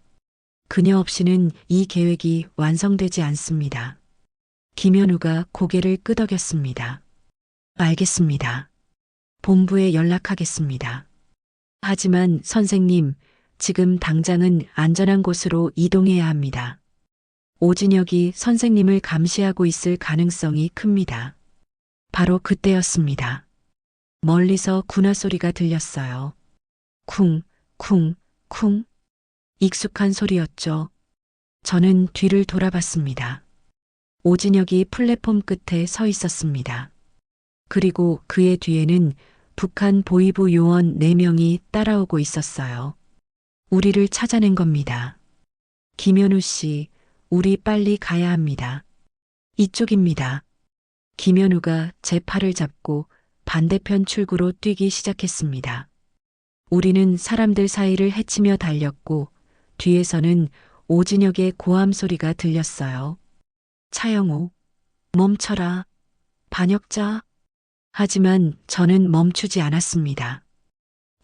그녀 없이는 이 계획이 완성되지 않습니다. 김현우가 고개를 끄덕였습니다. 알겠습니다. 본부에 연락하겠습니다. 하지만 선생님, 지금 당장은 안전한 곳으로 이동해야 합니다. 오진혁이 선생님을 감시하고 있을 가능성이 큽니다. 바로 그때였습니다. 멀리서 군화 소리가 들렸어요. 쿵, 쿵, 쿵. 익숙한 소리였죠. 저는 뒤를 돌아봤습니다. 오진혁이 플랫폼 끝에 서 있었습니다. 그리고 그의 뒤에는 북한 보위부 요원 4명이 따라오고 있었어요. 우리를 찾아낸 겁니다. 김현우 씨, 우리 빨리 가야 합니다. 이쪽입니다. 김현우가 제 팔을 잡고 반대편 출구로 뛰기 시작했습니다. 우리는 사람들 사이를 헤치며 달렸고 뒤에서는 오진혁의 고함 소리가 들렸어요. 차영호, 멈춰라. 반역자. 하지만 저는 멈추지 않았습니다.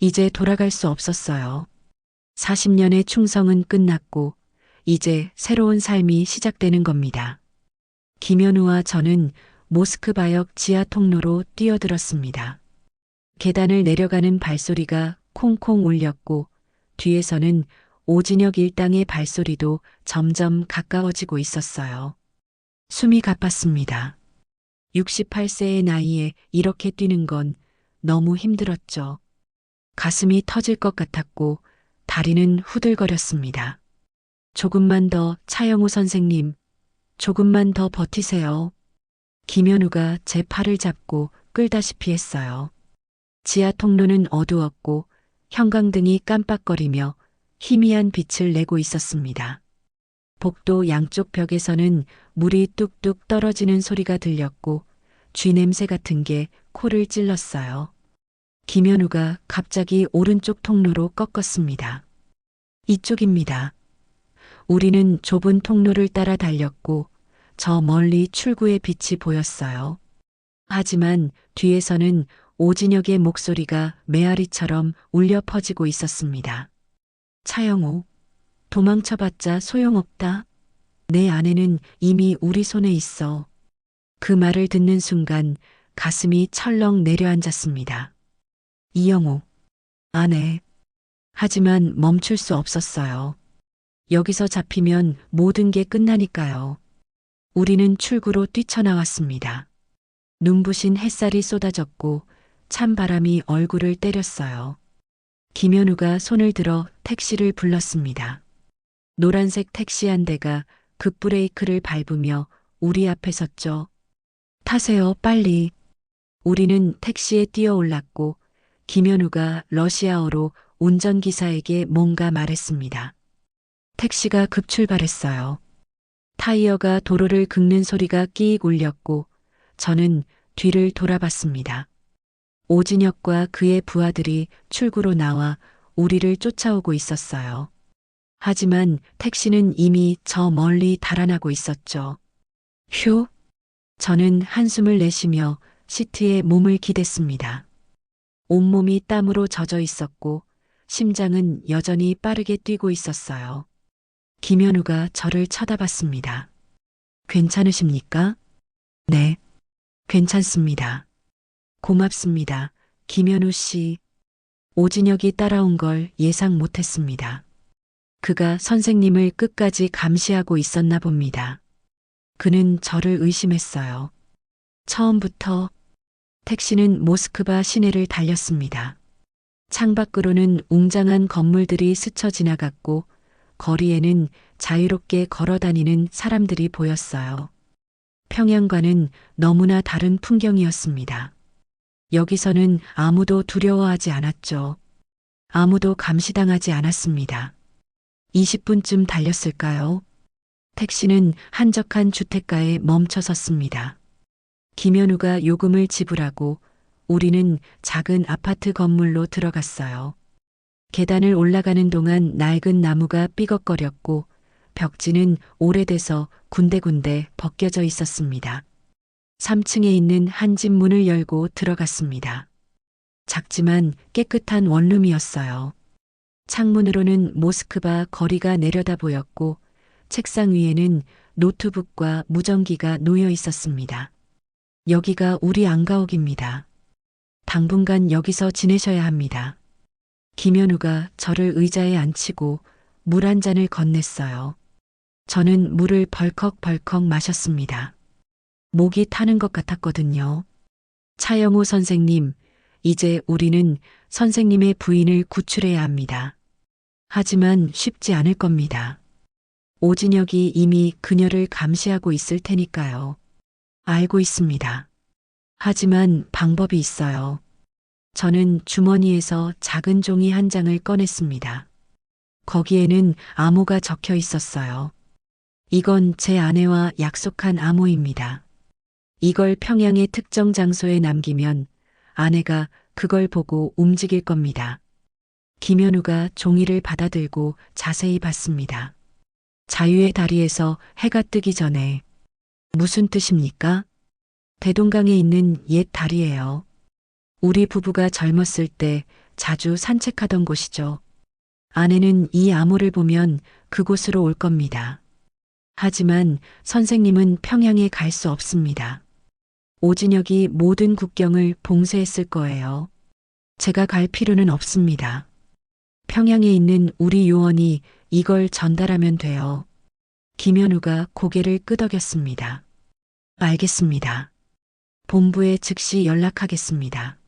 이제 돌아갈 수 없었어요. 40년의 충성은 끝났고 이제 새로운 삶이 시작되는 겁니다. 김현우와 저는 모스크바역 지하 통로로 뛰어들었습니다. 계단을 내려가는 발소리가 콩콩 울렸고 뒤에서는 오진혁 일당의 발소리도 점점 가까워지고 있었어요. 숨이 가빴습니다. 68세의 나이에 이렇게 뛰는 건 너무 힘들었죠. 가슴이 터질 것 같았고 다리는 후들거렸습니다. 조금만 더 차영우 선생님, 조금만 더 버티세요. 김현우가 제 팔을 잡고 끌다시피 했어요. 지하 통로는 어두웠고 형광등이 깜빡거리며 희미한 빛을 내고 있었습니다. 복도 양쪽 벽에서는 물이 뚝뚝 떨어지는 소리가 들렸고 쥐 냄새 같은 게 코를 찔렀어요. 김현우가 갑자기 오른쪽 통로로 꺾었습니다. 이쪽입니다. 우리는 좁은 통로를 따라 달렸고 저 멀리 출구의 빛이 보였어요. 하지만 뒤에서는 오진혁의 목소리가 메아리처럼 울려 퍼지고 있었습니다. 차영호, 도망쳐봤자 소용없다. 내 아내는 이미 우리 손에 있어. 그 말을 듣는 순간 가슴이 철렁 내려앉았습니다. 이영호, 아내. 하지만 멈출 수 없었어요. 여기서 잡히면 모든 게 끝나니까요. 우리는 출구로 뛰쳐나왔습니다. 눈부신 햇살이 쏟아졌고 찬바람이 얼굴을 때렸어요. 김현우가 손을 들어 택시를 불렀습니다. 노란색 택시 한 대가 급브레이크를 밟으며 우리 앞에 섰죠. 타세요, 빨리. 우리는 택시에 뛰어 올랐고 김현우가 러시아어로 운전기사에게 뭔가 말했습니다. 택시가 급출발했어요. 타이어가 도로를 긁는 소리가 끼익 울렸고 저는 뒤를 돌아봤습니다. 오진혁과 그의 부하들이 출구로 나와 우리를 쫓아오고 있었어요. 하지만 택시는 이미 저 멀리 달아나고 있었죠. 휴! 저는 한숨을 내쉬며 시트에 몸을 기댔습니다. 온몸이 땀으로 젖어 있었고 심장은 여전히 빠르게 뛰고 있었어요. 김현우가 저를 쳐다봤습니다. 괜찮으십니까? 네, 괜찮습니다. 고맙습니다. 김현우 씨. 오진혁이 따라온 걸 예상 못했습니다. 그가 선생님을 끝까지 감시하고 있었나 봅니다. 그는 저를 의심했어요. 처음부터 택시는 모스크바 시내를 달렸습니다. 창밖으로는 웅장한 건물들이 스쳐 지나갔고 거리에는 자유롭게 걸어다니는 사람들이 보였어요. 평양과는 너무나 다른 풍경이었습니다. 여기서는 아무도 두려워하지 않았죠. 아무도 감시당하지 않았습니다. 20분쯤 달렸을까요? 택시는 한적한 주택가에 멈춰 섰습니다. 김현우가 요금을 지불하고 우리는 작은 아파트 건물로 들어갔어요. 계단을 올라가는 동안 낡은 나무가 삐걱거렸고 벽지는 오래돼서 군데군데 벗겨져 있었습니다. 3층에 있는 한 집 문을 열고 들어갔습니다. 작지만 깨끗한 원룸이었어요. 창문으로는 모스크바 거리가 내려다 보였고 책상 위에는 노트북과 무전기가 놓여 있었습니다. 여기가 우리 안가옥입니다. 당분간 여기서 지내셔야 합니다. 김현우가 저를 의자에 앉히고 물 한 잔을 건넸어요. 저는 물을 벌컥벌컥 마셨습니다. 목이 타는 것 같았거든요. 차영호 선생님, 이제 우리는 선생님의 부인을 구출해야 합니다. 하지만 쉽지 않을 겁니다. 오진혁이 이미 그녀를 감시하고 있을 테니까요. 알고 있습니다. 하지만 방법이 있어요. 저는 주머니에서 작은 종이 한 장을 꺼냈습니다. 거기에는 암호가 적혀 있었어요. 이건 제 아내와 약속한 암호입니다. 이걸 평양의 특정 장소에 남기면 아내가 그걸 보고 움직일 겁니다. 김현우가 종이를 받아들고 자세히 봤습니다. 자유의 다리에서 해가 뜨기 전에. 무슨 뜻입니까? 대동강에 있는 옛 다리예요. 우리 부부가 젊었을 때 자주 산책하던 곳이죠. 아내는 이 암호를 보면 그곳으로 올 겁니다. 하지만 선생님은 평양에 갈 수 없습니다. 오진혁이 모든 국경을 봉쇄했을 거예요. 제가 갈 필요는 없습니다. 평양에 있는 우리 요원이 이걸 전달하면 돼요. 김현우가 고개를 끄덕였습니다. 알겠습니다. 본부에 즉시 연락하겠습니다.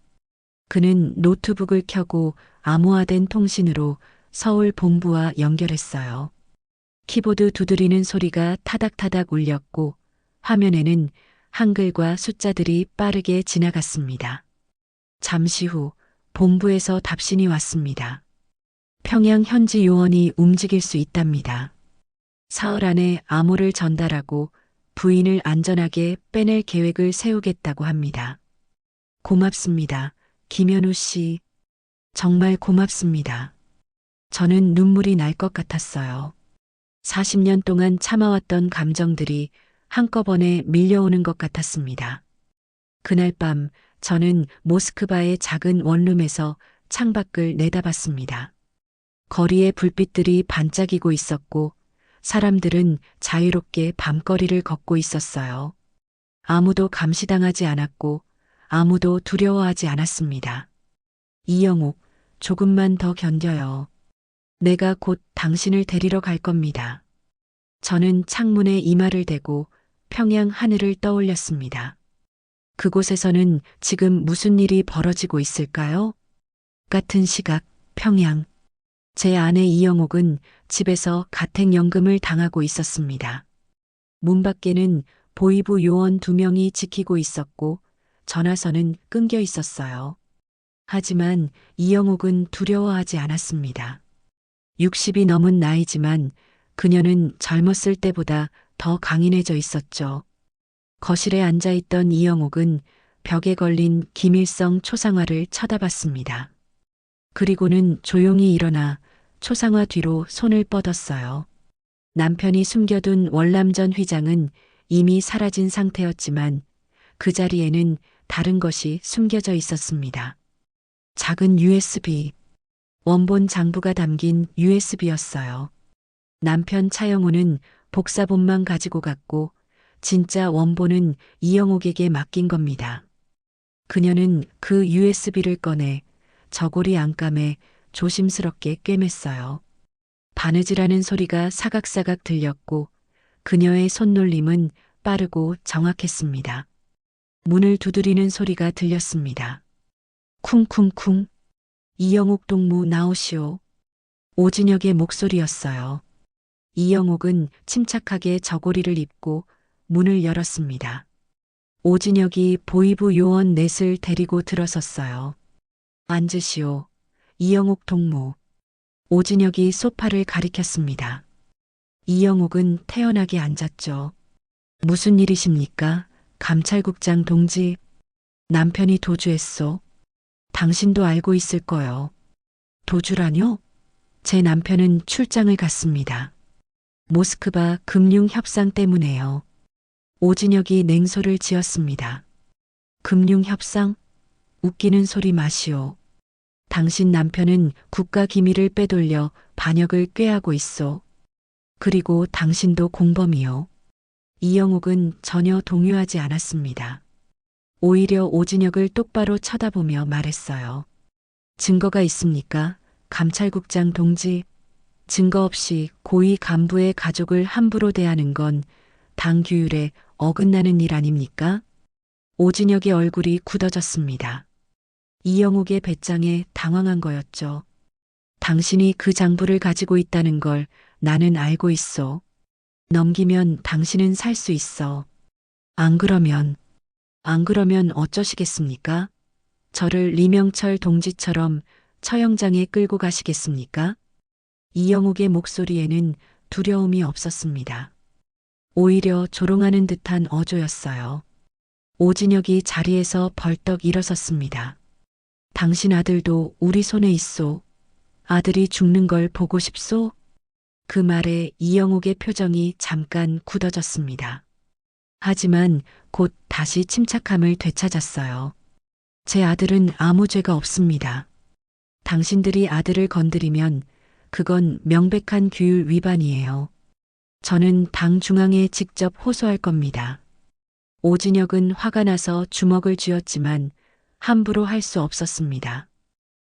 그는 노트북을 켜고 암호화된 통신으로 서울 본부와 연결했어요. 키보드 두드리는 소리가 타닥타닥 울렸고 화면에는 한글과 숫자들이 빠르게 지나갔습니다. 잠시 후 본부에서 답신이 왔습니다. 평양 현지 요원이 움직일 수 있답니다. 사흘 안에 암호를 전달하고 부인을 안전하게 빼낼 계획을 세우겠다고 합니다. 고맙습니다. 김현우 씨. 정말 고맙습니다. 저는 눈물이 날 것 같았어요. 40년 동안 참아왔던 감정들이 한꺼번에 밀려오는 것 같았습니다. 그날 밤 저는 모스크바의 작은 원룸에서 창밖을 내다봤습니다. 거리에 불빛들이 반짝이고 있었고 사람들은 자유롭게 밤거리를 걷고 있었어요. 아무도 감시당하지 않았고 아무도 두려워하지 않았습니다. 이영옥, 조금만 더 견뎌요. 내가 곧 당신을 데리러 갈 겁니다. 저는 창문에 이마를 대고 평양 하늘을 떠올렸습니다. 그곳에서는 지금 무슨 일이 벌어지고 있을까요? 같은 시각, 평양. 제 아내 이영옥은 집에서 가택연금을 당하고 있었습니다. 문 밖에는 보이부 요원 2명이 지키고 있었고 전화선은 끊겨 있었어요. 하지만 이영옥은 두려워하지 않았습니다. 60이 넘은 나이지만 그녀는 젊었을 때보다 더 강인해져 있었죠. 거실에 앉아있던 이영옥은 벽에 걸린 김일성 초상화를 쳐다봤습니다. 그리고는 조용히 일어나 초상화 뒤로 손을 뻗었어요. 남편이 숨겨둔 월남전 휘장은 이미 사라진 상태였지만 그 자리에는 다른 것이 숨겨져 있었습니다. 작은 USB, 원본 장부가 담긴 USB였어요. 남편 차영호는 복사본만 가지고 갔고 진짜 원본은 이영옥에게 맡긴 겁니다. 그녀는 그 USB를 꺼내 저고리 안감에 조심스럽게 꿰맸어요. 바느질하는 소리가 사각사각 들렸고 그녀의 손놀림은 빠르고 정확했습니다. 문을 두드리는 소리가 들렸습니다. 쿵쿵쿵. 이영옥 동무 나오시오. 오진혁의 목소리였어요. 이영옥은 침착하게 저고리를 입고 문을 열었습니다. 오진혁이 보이부 요원 넷을 데리고 들어섰어요. 앉으시오. 이영옥 동무. 오진혁이 소파를 가리켰습니다. 이영옥은 태연하게 앉았죠. 무슨 일이십니까? 감찰국장 동지. 남편이 도주했소. 당신도 알고 있을 거요. 도주라뇨? 제 남편은 출장을 갔습니다. 모스크바 금융 협상 때문에요. 오진혁이 냉소를 지었습니다. 금융 협상? 웃기는 소리 마시오. 당신 남편은 국가 기밀을 빼돌려 반역을 꾀하고 있소. 그리고 당신도 공범이요. 이영옥은 전혀 동요하지 않았습니다. 오히려 오진혁을 똑바로 쳐다보며 말했어요. 증거가 있습니까? 감찰국장 동지. 증거 없이 고위 간부의 가족을 함부로 대하는 건 당 규율에 어긋나는 일 아닙니까? 오진혁의 얼굴이 굳어졌습니다. 이영옥의 배짱에 당황한 거였죠. 당신이 그 장부를 가지고 있다는 걸 나는 알고 있어. 넘기면 당신은 살 수 있어. 안 그러면 어쩌시겠습니까? 저를 리명철 동지처럼 처형장에 끌고 가시겠습니까? 이영옥의 목소리에는 두려움이 없었습니다. 오히려 조롱하는 듯한 어조였어요. 오진혁이 자리에서 벌떡 일어섰습니다. 당신 아들도 우리 손에 있소. 아들이 죽는 걸 보고 싶소? 그 말에 이영옥의 표정이 잠깐 굳어졌습니다. 하지만 곧 다시 침착함을 되찾았어요. 제 아들은 아무 죄가 없습니다. 당신들이 아들을 건드리면 그건 명백한 규율 위반이에요. 저는 당 중앙에 직접 호소할 겁니다. 오진혁은 화가 나서 주먹을 쥐었지만 함부로 할 수 없었습니다.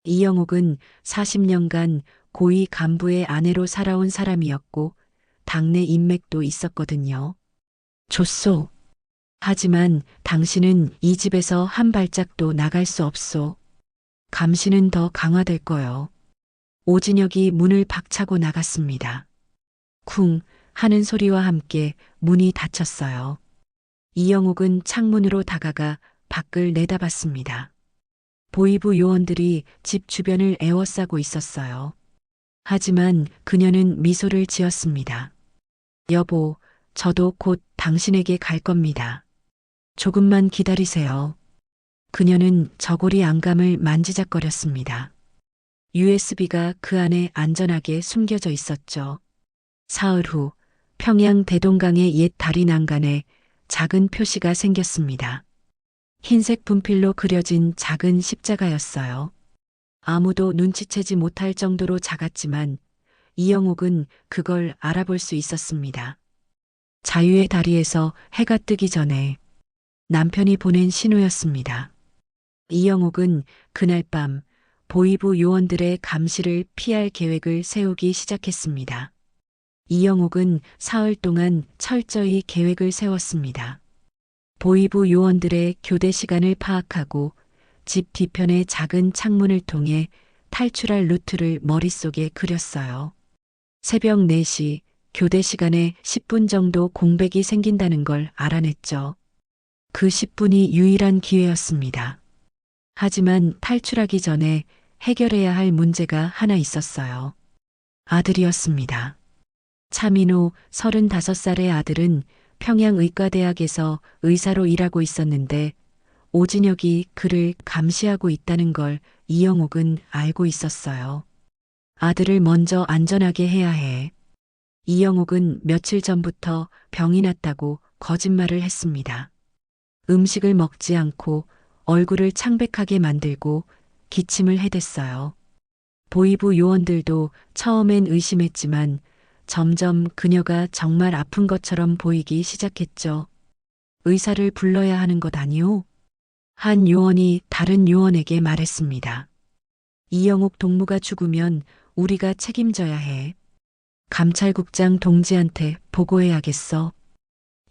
이영옥은 40년간 고위 간부의 아내로 살아온 사람이었고 당내 인맥도 있었거든요. 좋소. 하지만 당신은 이 집에서 한 발짝도 나갈 수 없소. 감시는 더 강화될 거요. 오진혁이 문을 박차고 나갔습니다. 쿵 하는 소리와 함께 문이 닫혔어요. 이영옥은 창문으로 다가가 밖을 내다봤습니다. 보이부 요원들이 집 주변을 에워싸고 있었어요. 하지만 그녀는 미소를 지었습니다. 여보, 저도 곧 당신에게 갈 겁니다. 조금만 기다리세요. 그녀는 저고리 안감을 만지작거렸습니다. USB가 그 안에 안전하게 숨겨져 있었죠. 사흘 후 평양 대동강의 옛 다리 난간에 작은 표시가 생겼습니다. 흰색 분필로 그려진 작은 십자가였어요. 아무도 눈치채지 못할 정도로 작았지만 이영옥은 그걸 알아볼 수 있었습니다. 자유의 다리에서 해가 뜨기 전에 남편이 보낸 신호였습니다. 이영옥은 그날 밤 보이부 요원들의 감시를 피할 계획을 세우기 시작했습니다. 이영옥은 사흘 동안 철저히 계획을 세웠습니다. 보이부 요원들의 교대 시간을 파악하고 집 뒤편의 작은 창문을 통해 탈출할 루트를 머릿속에 그렸어요. 새벽 4시 교대 시간에 10분 정도 공백이 생긴다는 걸 알아냈죠. 그 10분이 유일한 기회였습니다. 하지만 탈출하기 전에 해결해야 할 문제가 하나 있었어요. 아들이었습니다. 차민호 35살의 아들은 평양의과대학에서 의사로 일하고 있었는데 오진혁이 그를 감시하고 있다는 걸 이영옥은 알고 있었어요. 아들을 먼저 안전하게 해야 해. 이영옥은 며칠 전부터 병이 났다고 거짓말을 했습니다. 음식을 먹지 않고 얼굴을 창백하게 만들고 기침을 해댔어요. 보이부 요원들도 처음엔 의심했지만 점점 그녀가 정말 아픈 것처럼 보이기 시작했죠. 의사를 불러야 하는 것 아니오? 한 요원이 다른 요원에게 말했습니다. 이영옥 동무가 죽으면 우리가 책임져야 해. 감찰국장 동지한테 보고해야겠어.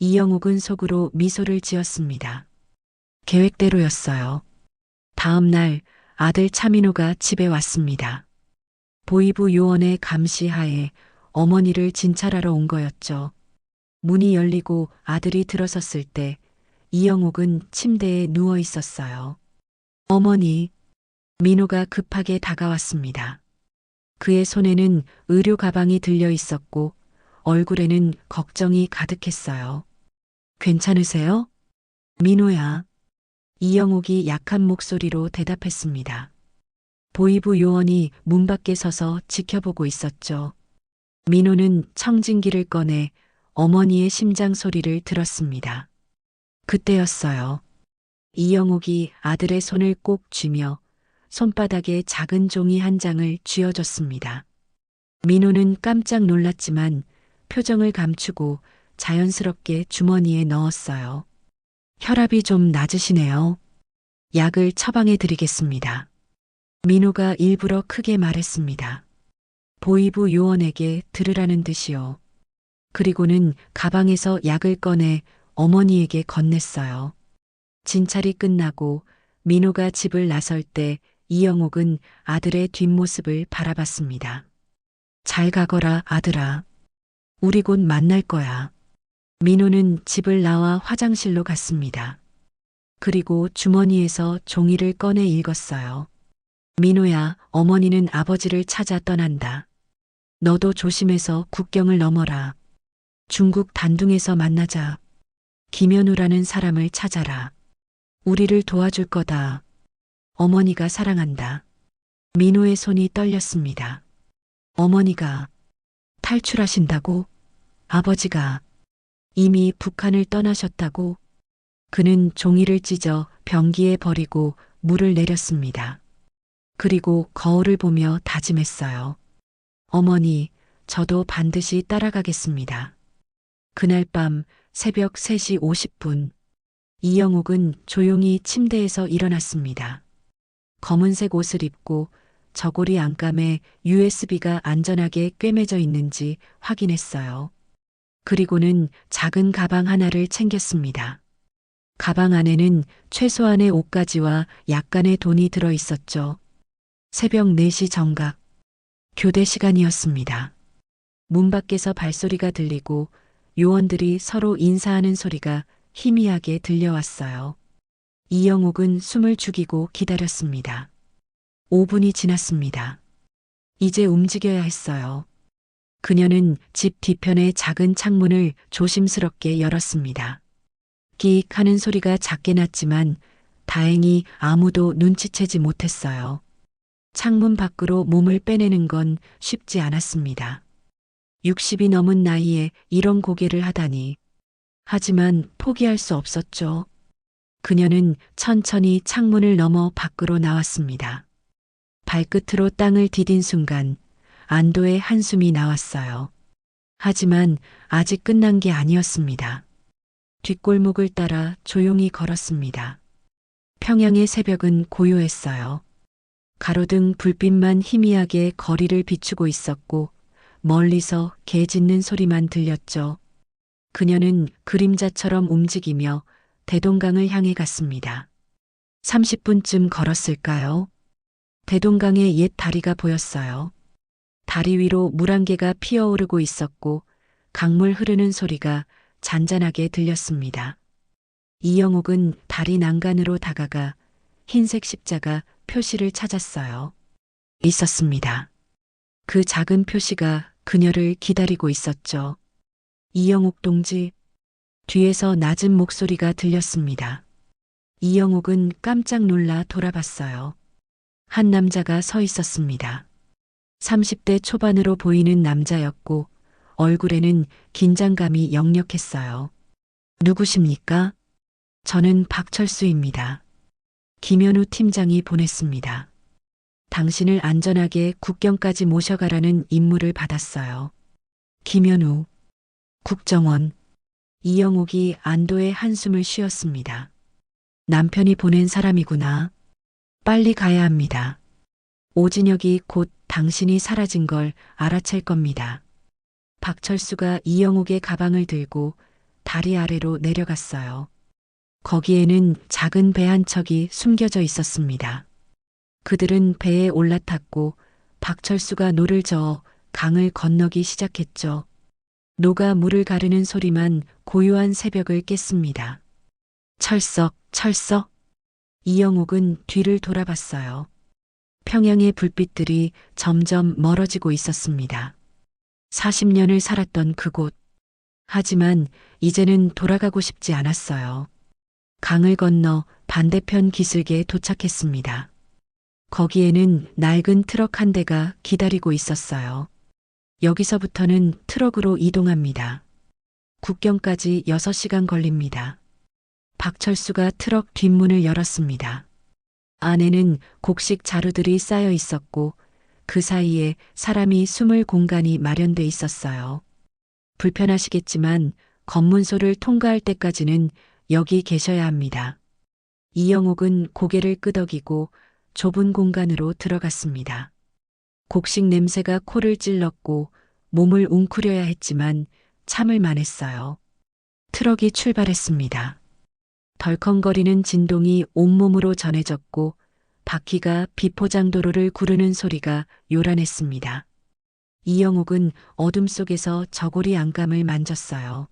이영옥은 속으로 미소를 지었습니다. 계획대로였어요. 다음 날 아들 차민호가 집에 왔습니다. 보이부 요원의 감시하에 어머니를 진찰하러 온 거였죠. 문이 열리고 아들이 들어섰을 때 이영옥은 침대에 누워 있었어요. 어머니, 민호가 급하게 다가왔습니다. 그의 손에는 의료 가방이 들려 있었고 얼굴에는 걱정이 가득했어요. 괜찮으세요? 민호야. 이영옥이 약한 목소리로 대답했습니다. 보이부 요원이 문 밖에 서서 지켜보고 있었죠. 민호는 청진기를 꺼내 어머니의 심장 소리를 들었습니다. 그때였어요. 이영옥이 아들의 손을 꼭 쥐며 손바닥에 작은 종이 한 장을 쥐어줬습니다. 민호는 깜짝 놀랐지만 표정을 감추고 자연스럽게 주머니에 넣었어요. 혈압이 좀 낮으시네요. 약을 처방해 드리겠습니다. 민호가 일부러 크게 말했습니다. 보이부 요원에게 들으라는 듯이요. 그리고는 가방에서 약을 꺼내 어머니에게 건넸어요. 진찰이 끝나고 민호가 집을 나설 때 이영옥은 아들의 뒷모습을 바라봤습니다. 잘 가거라, 아들아. 우리 곧 만날 거야. 민호는 집을 나와 화장실로 갔습니다. 그리고 주머니에서 종이를 꺼내 읽었어요. 민호야, 어머니는 아버지를 찾아 떠난다. 너도 조심해서 국경을 넘어라. 중국 단둥에서 만나자. 김현우라는 사람을 찾아라. 우리를 도와줄 거다. 어머니가 사랑한다. 민호의 손이 떨렸습니다. 어머니가 탈출하신다고? 아버지가 이미 북한을 떠나셨다고? 그는 종이를 찢어 변기에 버리고 물을 내렸습니다. 그리고 거울을 보며 다짐했어요. 어머니, 저도 반드시 따라가겠습니다. 그날 밤 새벽 3시 50분, 이영옥은 조용히 침대에서 일어났습니다. 검은색 옷을 입고 저고리 안감에 USB가 안전하게 꿰매져 있는지 확인했어요. 그리고는 작은 가방 하나를 챙겼습니다. 가방 안에는 최소한의 옷가지와 약간의 돈이 들어 있었죠. 새벽 4시 정각, 교대 시간이었습니다. 문 밖에서 발소리가 들리고 요원들이 서로 인사하는 소리가 희미하게 들려왔어요. 이영옥은 숨을 죽이고 기다렸습니다. 5분이 지났습니다. 이제 움직여야 했어요. 그녀는 집 뒤편의 작은 창문을 조심스럽게 열었습니다. 끼익 하는 소리가 작게 났지만 다행히 아무도 눈치채지 못했어요. 창문 밖으로 몸을 빼내는 건 쉽지 않았습니다. 60이 넘은 나이에 이런 고개를 하다니. 하지만 포기할 수 없었죠. 그녀는 천천히 창문을 넘어 밖으로 나왔습니다. 발끝으로 땅을 디딘 순간 안도의 한숨이 나왔어요. 하지만 아직 끝난 게 아니었습니다. 뒷골목을 따라 조용히 걸었습니다. 평양의 새벽은 고요했어요. 가로등 불빛만 희미하게 거리를 비추고 있었고 멀리서 개 짖는 소리만 들렸죠. 그녀는 그림자처럼 움직이며 대동강을 향해 갔습니다. 30분쯤 걸었을까요? 대동강의 옛 다리가 보였어요. 다리 위로 물 한 개가 피어오르고 있었고 강물 흐르는 소리가 잔잔하게 들렸습니다. 이영옥은 다리 난간으로 다가가 흰색 십자가 표시를 찾았어요. 있었습니다. 그 작은 표시가 그녀를 기다리고 있었죠. 이영옥 동지, 뒤에서 낮은 목소리가 들렸습니다. 이영옥은 깜짝 놀라 돌아봤어요. 한 남자가 서 있었습니다. 30대 초반으로 보이는 남자였고 얼굴에는 긴장감이 역력했어요. 누구십니까? 저는 박철수입니다. 김현우 팀장이 보냈습니다. 당신을 안전하게 국경까지 모셔가라는 임무를 받았어요. 김현우, 국정원. 이영옥이 안도의 한숨을 쉬었습니다. 남편이 보낸 사람이구나. 빨리 가야 합니다. 오진혁이 곧 당신이 사라진 걸 알아챌 겁니다. 박철수가 이영옥의 가방을 들고 다리 아래로 내려갔어요. 거기에는 작은 배 한 척이 숨겨져 있었습니다. 그들은 배에 올라탔고 박철수가 노를 저어 강을 건너기 시작했죠. 노가 물을 가르는 소리만 고요한 새벽을 깼습니다. 철썩, 철썩. 이영옥은 뒤를 돌아봤어요. 평양의 불빛들이 점점 멀어지고 있었습니다. 40년을 살았던 그곳. 하지만 이제는 돌아가고 싶지 않았어요. 강을 건너 반대편 기슭에 도착했습니다. 거기에는 낡은 트럭 한 대가 기다리고 있었어요. 여기서부터는 트럭으로 이동합니다. 국경까지 6시간 걸립니다. 박철수가 트럭 뒷문을 열었습니다. 안에는 곡식 자루들이 쌓여 있었고 그 사이에 사람이 숨을 공간이 마련돼 있었어요. 불편하시겠지만 검문소를 통과할 때까지는 여기 계셔야 합니다. 이영옥은 고개를 끄덕이고 좁은 공간으로 들어갔습니다. 곡식 냄새가 코를 찔렀고 몸을 웅크려야 했지만 참을 만했어요. 트럭이 출발했습니다. 덜컹거리는 진동이 온몸으로 전해졌고 바퀴가 비포장도로를 구르는 소리가 요란했습니다. 이영옥은 어둠 속에서 저고리 안감을 만졌어요.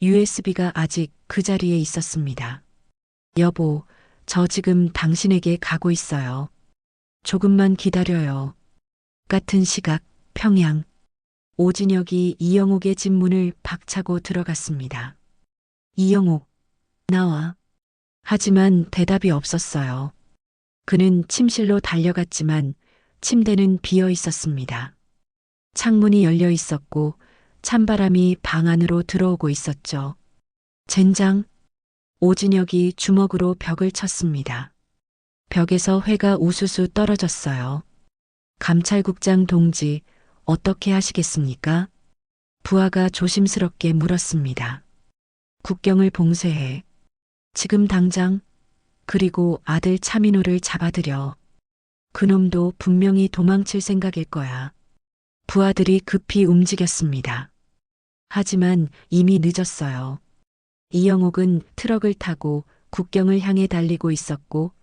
USB가 아직 그 자리에 있었습니다. 여보, 저 지금 당신에게 가고 있어요. 조금만 기다려요. 같은 시각, 평양. 오진혁이 이영옥의 집 문을 박차고 들어갔습니다. 이영옥, 나와. 하지만 대답이 없었어요. 그는 침실로 달려갔지만 침대는 비어 있었습니다. 창문이 열려 있었고 찬바람이 방 안으로 들어오고 있었죠. 젠장. 오진혁이 주먹으로 벽을 쳤습니다. 벽에서 회가 우수수 떨어졌어요. 감찰국장 동지, 어떻게 하시겠습니까? 부하가 조심스럽게 물었습니다. 국경을 봉쇄해. 지금 당장. 그리고 아들 차민호를 잡아들여. 그놈도 분명히 도망칠 생각일 거야. 부하들이 급히 움직였습니다. 하지만 이미 늦었어요. 이영옥은 트럭을 타고 국경을 향해 달리고 있었고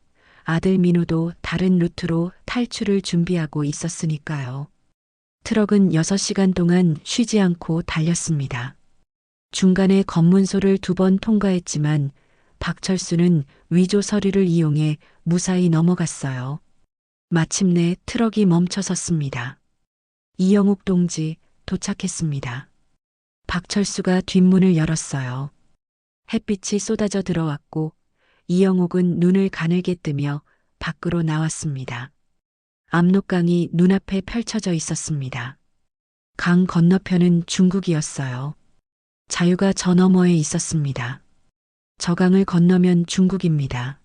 아들 민호도 다른 루트로 탈출을 준비하고 있었으니까요. 트럭은 6시간 동안 쉬지 않고 달렸습니다. 중간에 검문소를 2번 통과했지만 박철수는 위조 서류를 이용해 무사히 넘어갔어요. 마침내 트럭이 멈춰섰습니다. 이영옥 동지, 도착했습니다. 박철수가 뒷문을 열었어요. 햇빛이 쏟아져 들어왔고 이영옥은 눈을 가늘게 뜨며 밖으로 나왔습니다. 압록강이 눈앞에 펼쳐져 있었습니다. 강 건너편은 중국이었어요. 자유가 저 너머에 있었습니다. 저 강을 건너면 중국입니다.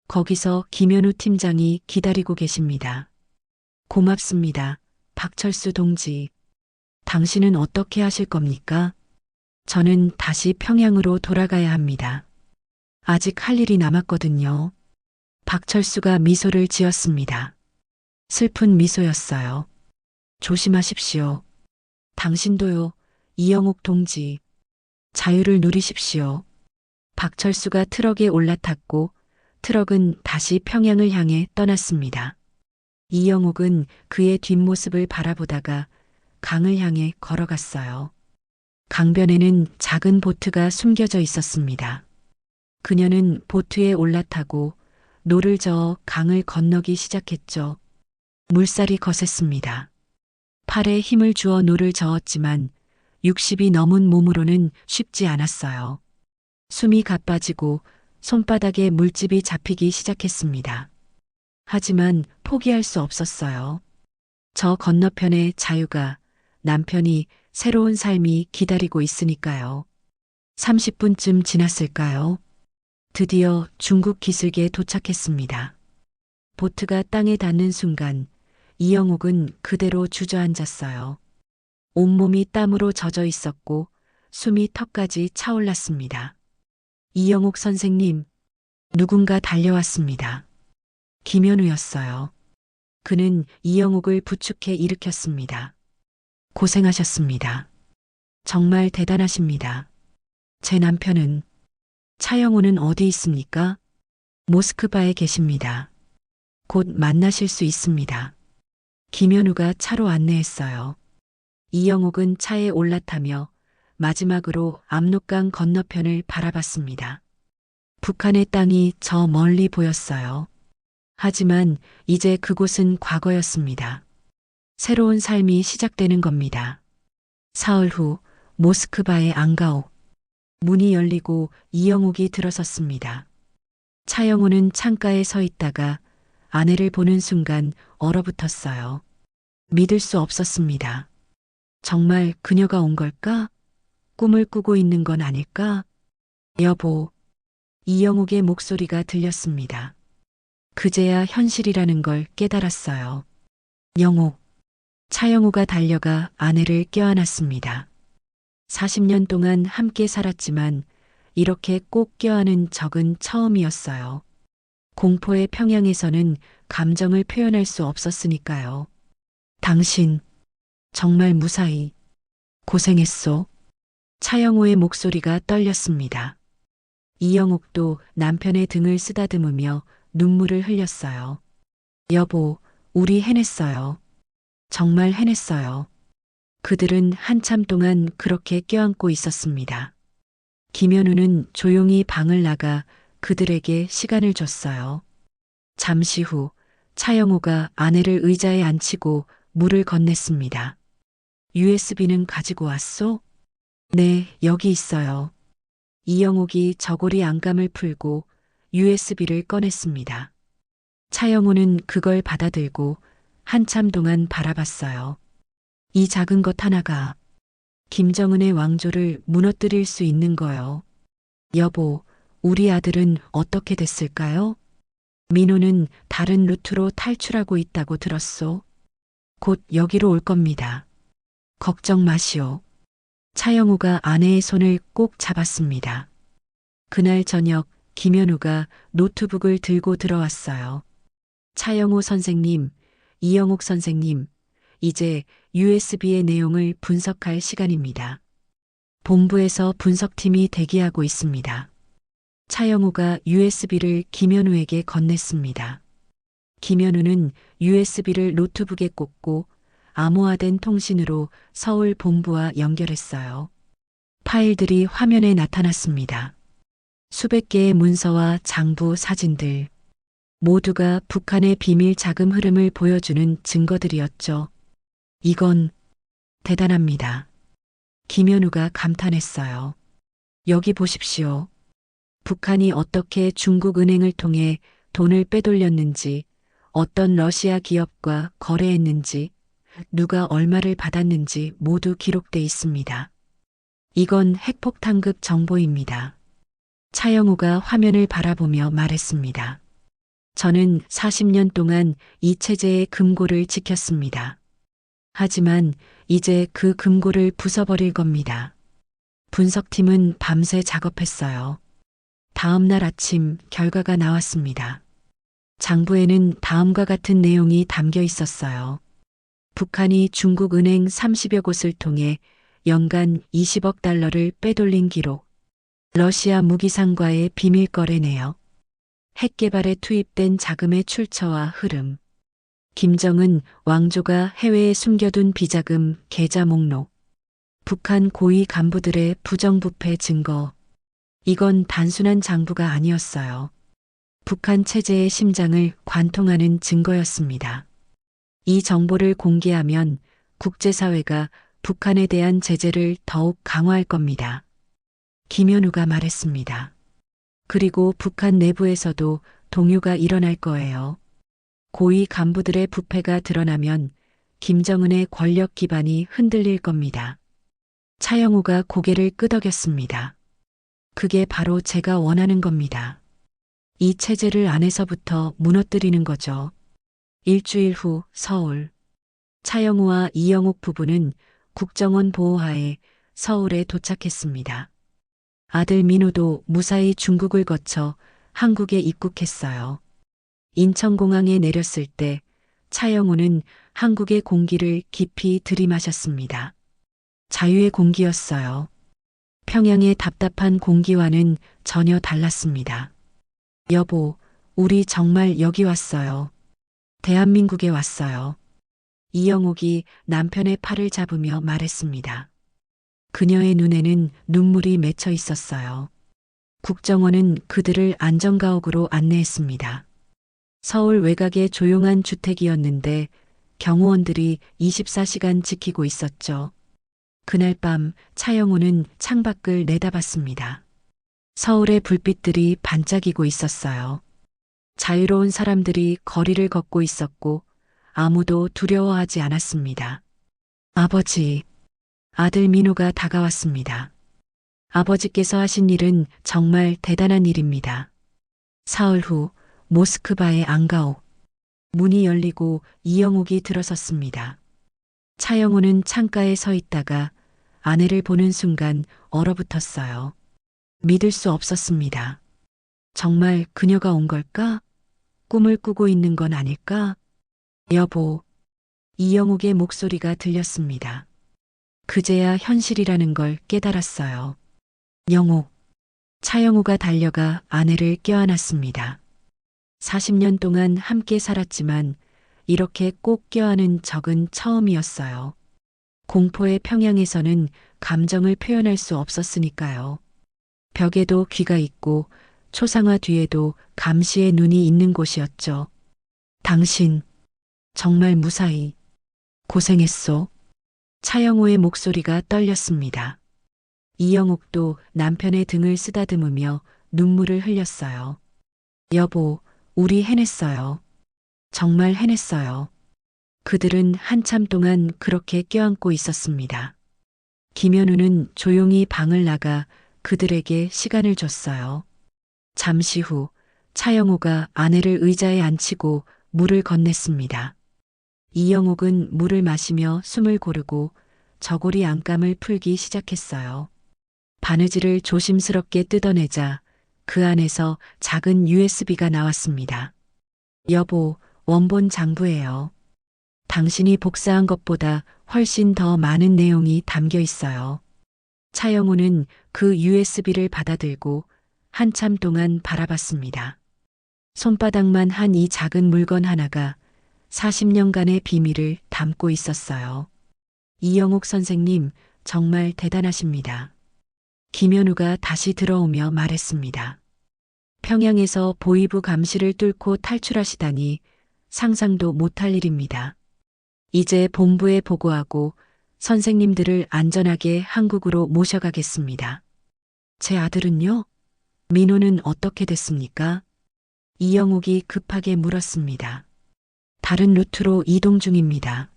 거기서 김현우 팀장이 기다리고 계십니다. 고맙습니다. 박철수 동지. 당신은 어떻게 하실 겁니까? 저는 다시 평양으로 돌아가야 합니다. 아직 할 일이 남았거든요. 박철수가 미소를 지었습니다. 슬픈 미소였어요. 조심하십시오. 당신도요, 이영옥 동지. 자유를 누리십시오. 박철수가 트럭에 올라탔고 트럭은 다시 평양을 향해 떠났습니다. 이영옥은 그의 뒷모습을 바라보다가 강을 향해 걸어갔어요. 강변에는 작은 보트가 숨겨져 있었습니다. 그녀는 보트에 올라타고 노를 저어 강을 건너기 시작했죠. 물살이 거셌습니다. 팔에 힘을 주어 노를 저었지만 60이 넘은 몸으로는 쉽지 않았어요. 숨이 가빠지고 손바닥에 물집이 잡히기 시작했습니다. 하지만 포기할 수 없었어요. 저 건너편에 자유가, 남편이, 새로운 삶이 기다리고 있으니까요. 30분쯤 지났을까요? 드디어 중국 기슭에 도착했습니다. 보트가 땅에 닿는 순간 이영옥은 그대로 주저앉았어요. 온몸이 땀으로 젖어 있었고 숨이 턱까지 차올랐습니다. 이영옥 선생님, 누군가 달려왔습니다. 김현우였어요. 그는 이영옥을 부축해 일으켰습니다. 고생하셨습니다. 정말 대단하십니다. 제 남편은, 차영호는 어디 있습니까? 모스크바에 계십니다. 곧 만나실 수 있습니다. 김현우가 차로 안내했어요. 이영옥은 차에 올라타며 마지막으로 압록강 건너편을 바라봤습니다. 북한의 땅이 저 멀리 보였어요. 하지만 이제 그곳은 과거였습니다. 새로운 삶이 시작되는 겁니다. 사흘 후 모스크바의 앙가옥. 문이 열리고 이영옥이 들어섰습니다. 차영우는 창가에 서 있다가 아내를 보는 순간 얼어붙었어요. 믿을 수 없었습니다. 정말 그녀가 온 걸까? 꿈을 꾸고 있는 건 아닐까? 여보, 이영옥의 목소리가 들렸습니다. 그제야 현실이라는 걸 깨달았어요. 영옥, 차영우가 달려가 아내를 껴안았습니다. 40년 동안 함께 살았지만 이렇게 꼭 껴안은 적은 처음이었어요. 공포의 평양에서는 감정을 표현할 수 없었으니까요. 당신, 정말 무사히 고생했소. 차영우의 목소리가 떨렸습니다. 이영옥도 남편의 등을 쓰다듬으며 눈물을 흘렸어요. 여보, 우리 해냈어요. 정말 해냈어요. 그들은 한참 동안 그렇게 껴안고 있었습니다. 김현우는 조용히 방을 나가 그들에게 시간을 줬어요. 잠시 후 차영우가 아내를 의자에 앉히고 물을 건넸습니다. USB는 가지고 왔소? 네, 여기 있어요. 이영옥이 저고리 안감을 풀고 USB를 꺼냈습니다. 차영우는 그걸 받아들고 한참 동안 바라봤어요. 이 작은 것 하나가 김정은의 왕조를 무너뜨릴 수 있는 거요. 여보, 우리 아들은 어떻게 됐을까요? 민호는 다른 루트로 탈출하고 있다고 들었소. 곧 여기로 올 겁니다. 걱정 마시오. 차영우가 아내의 손을 꼭 잡았습니다. 그날 저녁 김현우가 노트북을 들고 들어왔어요. 차영우 선생님, 이영옥 선생님, 이제 USB의 내용을 분석할 시간입니다. 본부에서 분석팀이 대기하고 있습니다. 차영우가 USB를 김현우에게 건넸습니다. 김현우는 USB를 노트북에 꽂고 암호화된 통신으로 서울 본부와 연결했어요. 파일들이 화면에 나타났습니다. 수백 개의 문서와 장부 사진들. 모두가 북한의 비밀 자금 흐름을 보여주는 증거들이었죠. 이건 대단합니다. 김현우가 감탄했어요. 여기 보십시오. 북한이 어떻게 중국 은행을 통해 돈을 빼돌렸는지, 어떤 러시아 기업과 거래했는지, 누가 얼마를 받았는지 모두 기록돼 있습니다. 이건 핵폭탄급 정보입니다. 차영우가 화면을 바라보며 말했습니다. 저는 40년 동안 이 체제의 금고를 지켰습니다. 하지만 이제 그 금고를 부숴버릴 겁니다. 분석팀은 밤새 작업했어요. 다음 날 아침 결과가 나왔습니다. 장부에는 다음과 같은 내용이 담겨 있었어요. 북한이 중국 은행 30여 곳을 통해 연간 20억 달러를 빼돌린 기록. 러시아 무기상과의 비밀 거래 내역. 핵 개발에 투입된 자금의 출처와 흐름. 김정은 왕조가 해외에 숨겨둔 비자금 계좌 목록. 북한 고위 간부들의 부정부패 증거. 이건 단순한 장부가 아니었어요. 북한 체제의 심장을 관통하는 증거였습니다. 이 정보를 공개하면 국제사회가 북한에 대한 제재를 더욱 강화할 겁니다. 김현우가 말했습니다. 그리고 북한 내부에서도 동요가 일어날 거예요. 고위 간부들의 부패가 드러나면 김정은의 권력 기반이 흔들릴 겁니다. 차영우가 고개를 끄덕였습니다. 그게 바로 제가 원하는 겁니다. 이 체제를 안에서부터 무너뜨리는 거죠. 일주일 후 서울. 차영우와 이영옥 부부는 국정원 보호하에 서울에 도착했습니다. 아들 민호도 무사히 중국을 거쳐 한국에 입국했어요. 인천공항에 내렸을 때 차영우는 한국의 공기를 깊이 들이마셨습니다. 자유의 공기였어요. 평양의 답답한 공기와는 전혀 달랐습니다. 여보, 우리 정말 여기 왔어요. 대한민국에 왔어요. 이영옥이 남편의 팔을 잡으며 말했습니다. 그녀의 눈에는 눈물이 맺혀 있었어요. 국정원은 그들을 안전가옥으로 안내했습니다. 서울 외곽의 조용한 주택이었는데 경호원들이 24시간 지키고 있었죠. 그날 밤 차영우는 창밖을 내다봤습니다. 서울의 불빛들이 반짝이고 있었어요. 자유로운 사람들이 거리를 걷고 있었고 아무도 두려워하지 않았습니다. 아버지, 아들 민호가 다가왔습니다. 아버지께서 하신 일은 정말 대단한 일입니다. 사흘 후 모스크바의 앙가옥. 문이 열리고 이영옥이 들어섰습니다. 차영우는 창가에 서 있다가 아내를 보는 순간 얼어붙었어요. 믿을 수 없었습니다. 정말 그녀가 온 걸까? 꿈을 꾸고 있는 건 아닐까? 여보, 이영옥의 목소리가 들렸습니다. 그제야 현실이라는 걸 깨달았어요. 영옥, 차영우가 달려가 아내를 껴안았습니다. 40년 동안 함께 살았지만 이렇게 꼭 껴안은 적은 처음이었어요. 공포의 평양에서는 감정을 표현할 수 없었으니까요. 벽에도 귀가 있고 초상화 뒤에도 감시의 눈이 있는 곳이었죠. 당신, 정말 무사히 고생했소. 차영호의 목소리가 떨렸습니다. 이영옥도 남편의 등을 쓰다듬으며 눈물을 흘렸어요. 여보, 우리 해냈어요. 정말 해냈어요. 그들은 한참 동안 그렇게 껴안고 있었습니다. 김현우는 조용히 방을 나가 그들에게 시간을 줬어요. 잠시 후 차영호가 아내를 의자에 앉히고 물을 건넸습니다. 이영옥은 물을 마시며 숨을 고르고 저고리 안감을 풀기 시작했어요. 바느질을 조심스럽게 뜯어내자 그 안에서 작은 USB가 나왔습니다. 여보, 원본 장부예요. 당신이 복사한 것보다 훨씬 더 많은 내용이 담겨 있어요. 차영우는 그 USB를 받아들고 한참 동안 바라봤습니다. 손바닥만 한 이 작은 물건 하나가 40년간의 비밀을 담고 있었어요. 이영옥 선생님, 정말 대단하십니다. 김현우가 다시 들어오며 말했습니다. 평양에서 보위부 감시를 뚫고 탈출하시다니 상상도 못할 일입니다. 이제 본부에 보고하고 선생님들을 안전하게 한국으로 모셔가겠습니다. 제 아들은요? 민호는 어떻게 됐습니까? 이영옥이 급하게 물었습니다. 다른 루트로 이동 중입니다.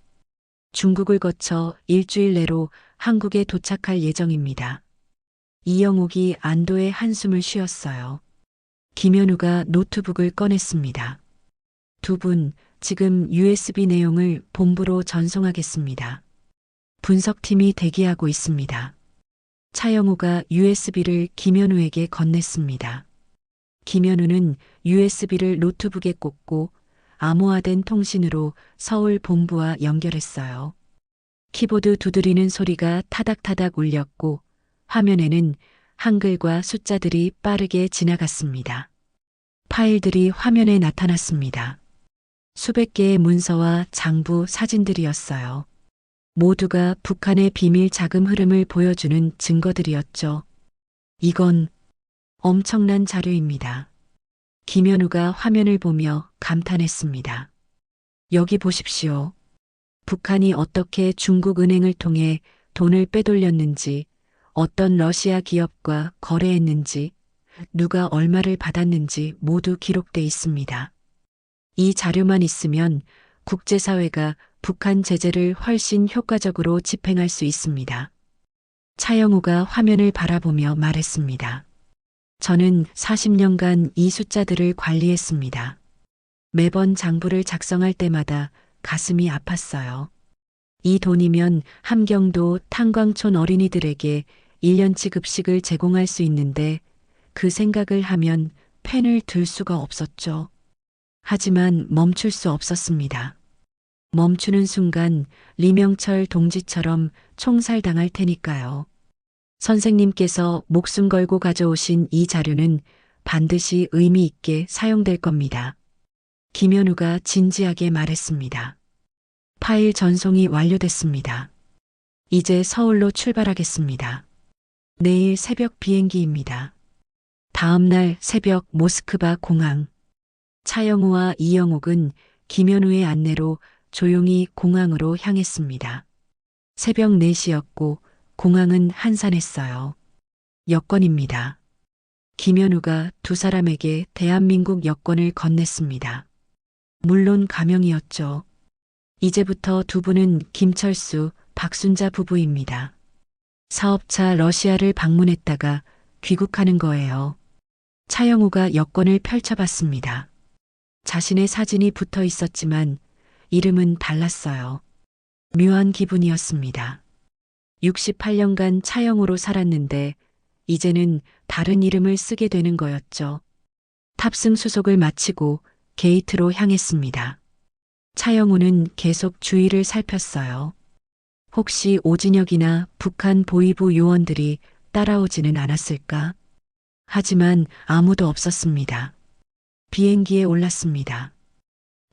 중국을 거쳐 일주일 내로 한국에 도착할 예정입니다. 이영옥이 안도의 한숨을 쉬었어요. 김현우가 노트북을 꺼냈습니다. 두 분, 지금 USB 내용을 본부로 전송하겠습니다. 분석팀이 대기하고 있습니다. 차영우가 USB를 김현우에게 건넸습니다. 김현우는 USB를 노트북에 꽂고 암호화된 통신으로 서울 본부와 연결했어요. 키보드 두드리는 소리가 타닥타닥 울렸고 화면에는 한글과 숫자들이 빠르게 지나갔습니다. 파일들이 화면에 나타났습니다. 수백 개의 문서와 장부 사진들이었어요. 모두가 북한의 비밀 자금 흐름을 보여주는 증거들이었죠. 이건 엄청난 자료입니다. 김현우가 화면을 보며 감탄했습니다. 여기 보십시오. 북한이 어떻게 중국 은행을 통해 돈을 빼돌렸는지, 어떤 러시아 기업과 거래했는지, 누가 얼마를 받았는지 모두 기록돼 있습니다. 이 자료만 있으면 국제사회가 북한 제재를 훨씬 효과적으로 집행할 수 있습니다. 차영우가 화면을 바라보며 말했습니다. 저는 40년간 이 숫자들을 관리했습니다. 매번 장부를 작성할 때마다 가슴이 아팠어요. 이 돈이면 함경도 탄광촌 어린이들에게 1년치 급식을 제공할 수 있는데 그 생각을 하면 펜을 들 수가 없었죠. 하지만 멈출 수 없었습니다. 멈추는 순간 리명철 동지처럼 총살당할 테니까요. 선생님께서 목숨 걸고 가져오신 이 자료는 반드시 의미 있게 사용될 겁니다. 김현우가 진지하게 말했습니다. 파일 전송이 완료됐습니다. 이제 서울로 출발하겠습니다. 내일 새벽 비행기입니다. 다음 날 새벽 모스크바 공항. 차영우와 이영옥은 김현우의 안내로 조용히 공항으로 향했습니다. 새벽 4시였고 공항은 한산했어요. 여권입니다. 김현우가 두 사람에게 대한민국 여권을 건넸습니다. 물론 가명이었죠. 이제부터 두 분은 김철수, 박순자 부부입니다. 사업차 러시아를 방문했다가 귀국하는 거예요. 차영우가 여권을 펼쳐봤습니다. 자신의 사진이 붙어 있었지만 이름은 달랐어요. 묘한 기분이었습니다. 68년간 차영우로 살았는데 이제는 다른 이름을 쓰게 되는 거였죠. 탑승 수속을 마치고 게이트로 향했습니다. 차영우는 계속 주위를 살폈어요. 혹시 오진혁이나 북한 보위부 요원들이 따라오지는 않았을까? 하지만 아무도 없었습니다. 비행기에 올랐습니다.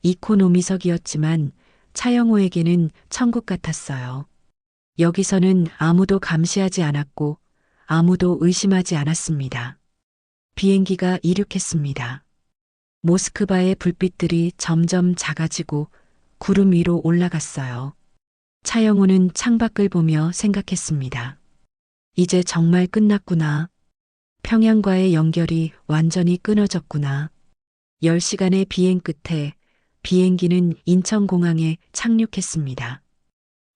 이코노미석이었지만 차영우에게는 천국 같았어요. 여기서는 아무도 감시하지 않았고 아무도 의심하지 않았습니다. 비행기가 이륙했습니다. 모스크바의 불빛들이 점점 작아지고 구름 위로 올라갔어요. 차영우는 창밖을 보며 생각했습니다. 이제 정말 끝났구나. 평양과의 연결이 완전히 끊어졌구나. 10시간의 비행 끝에 비행기는 인천공항에 착륙했습니다.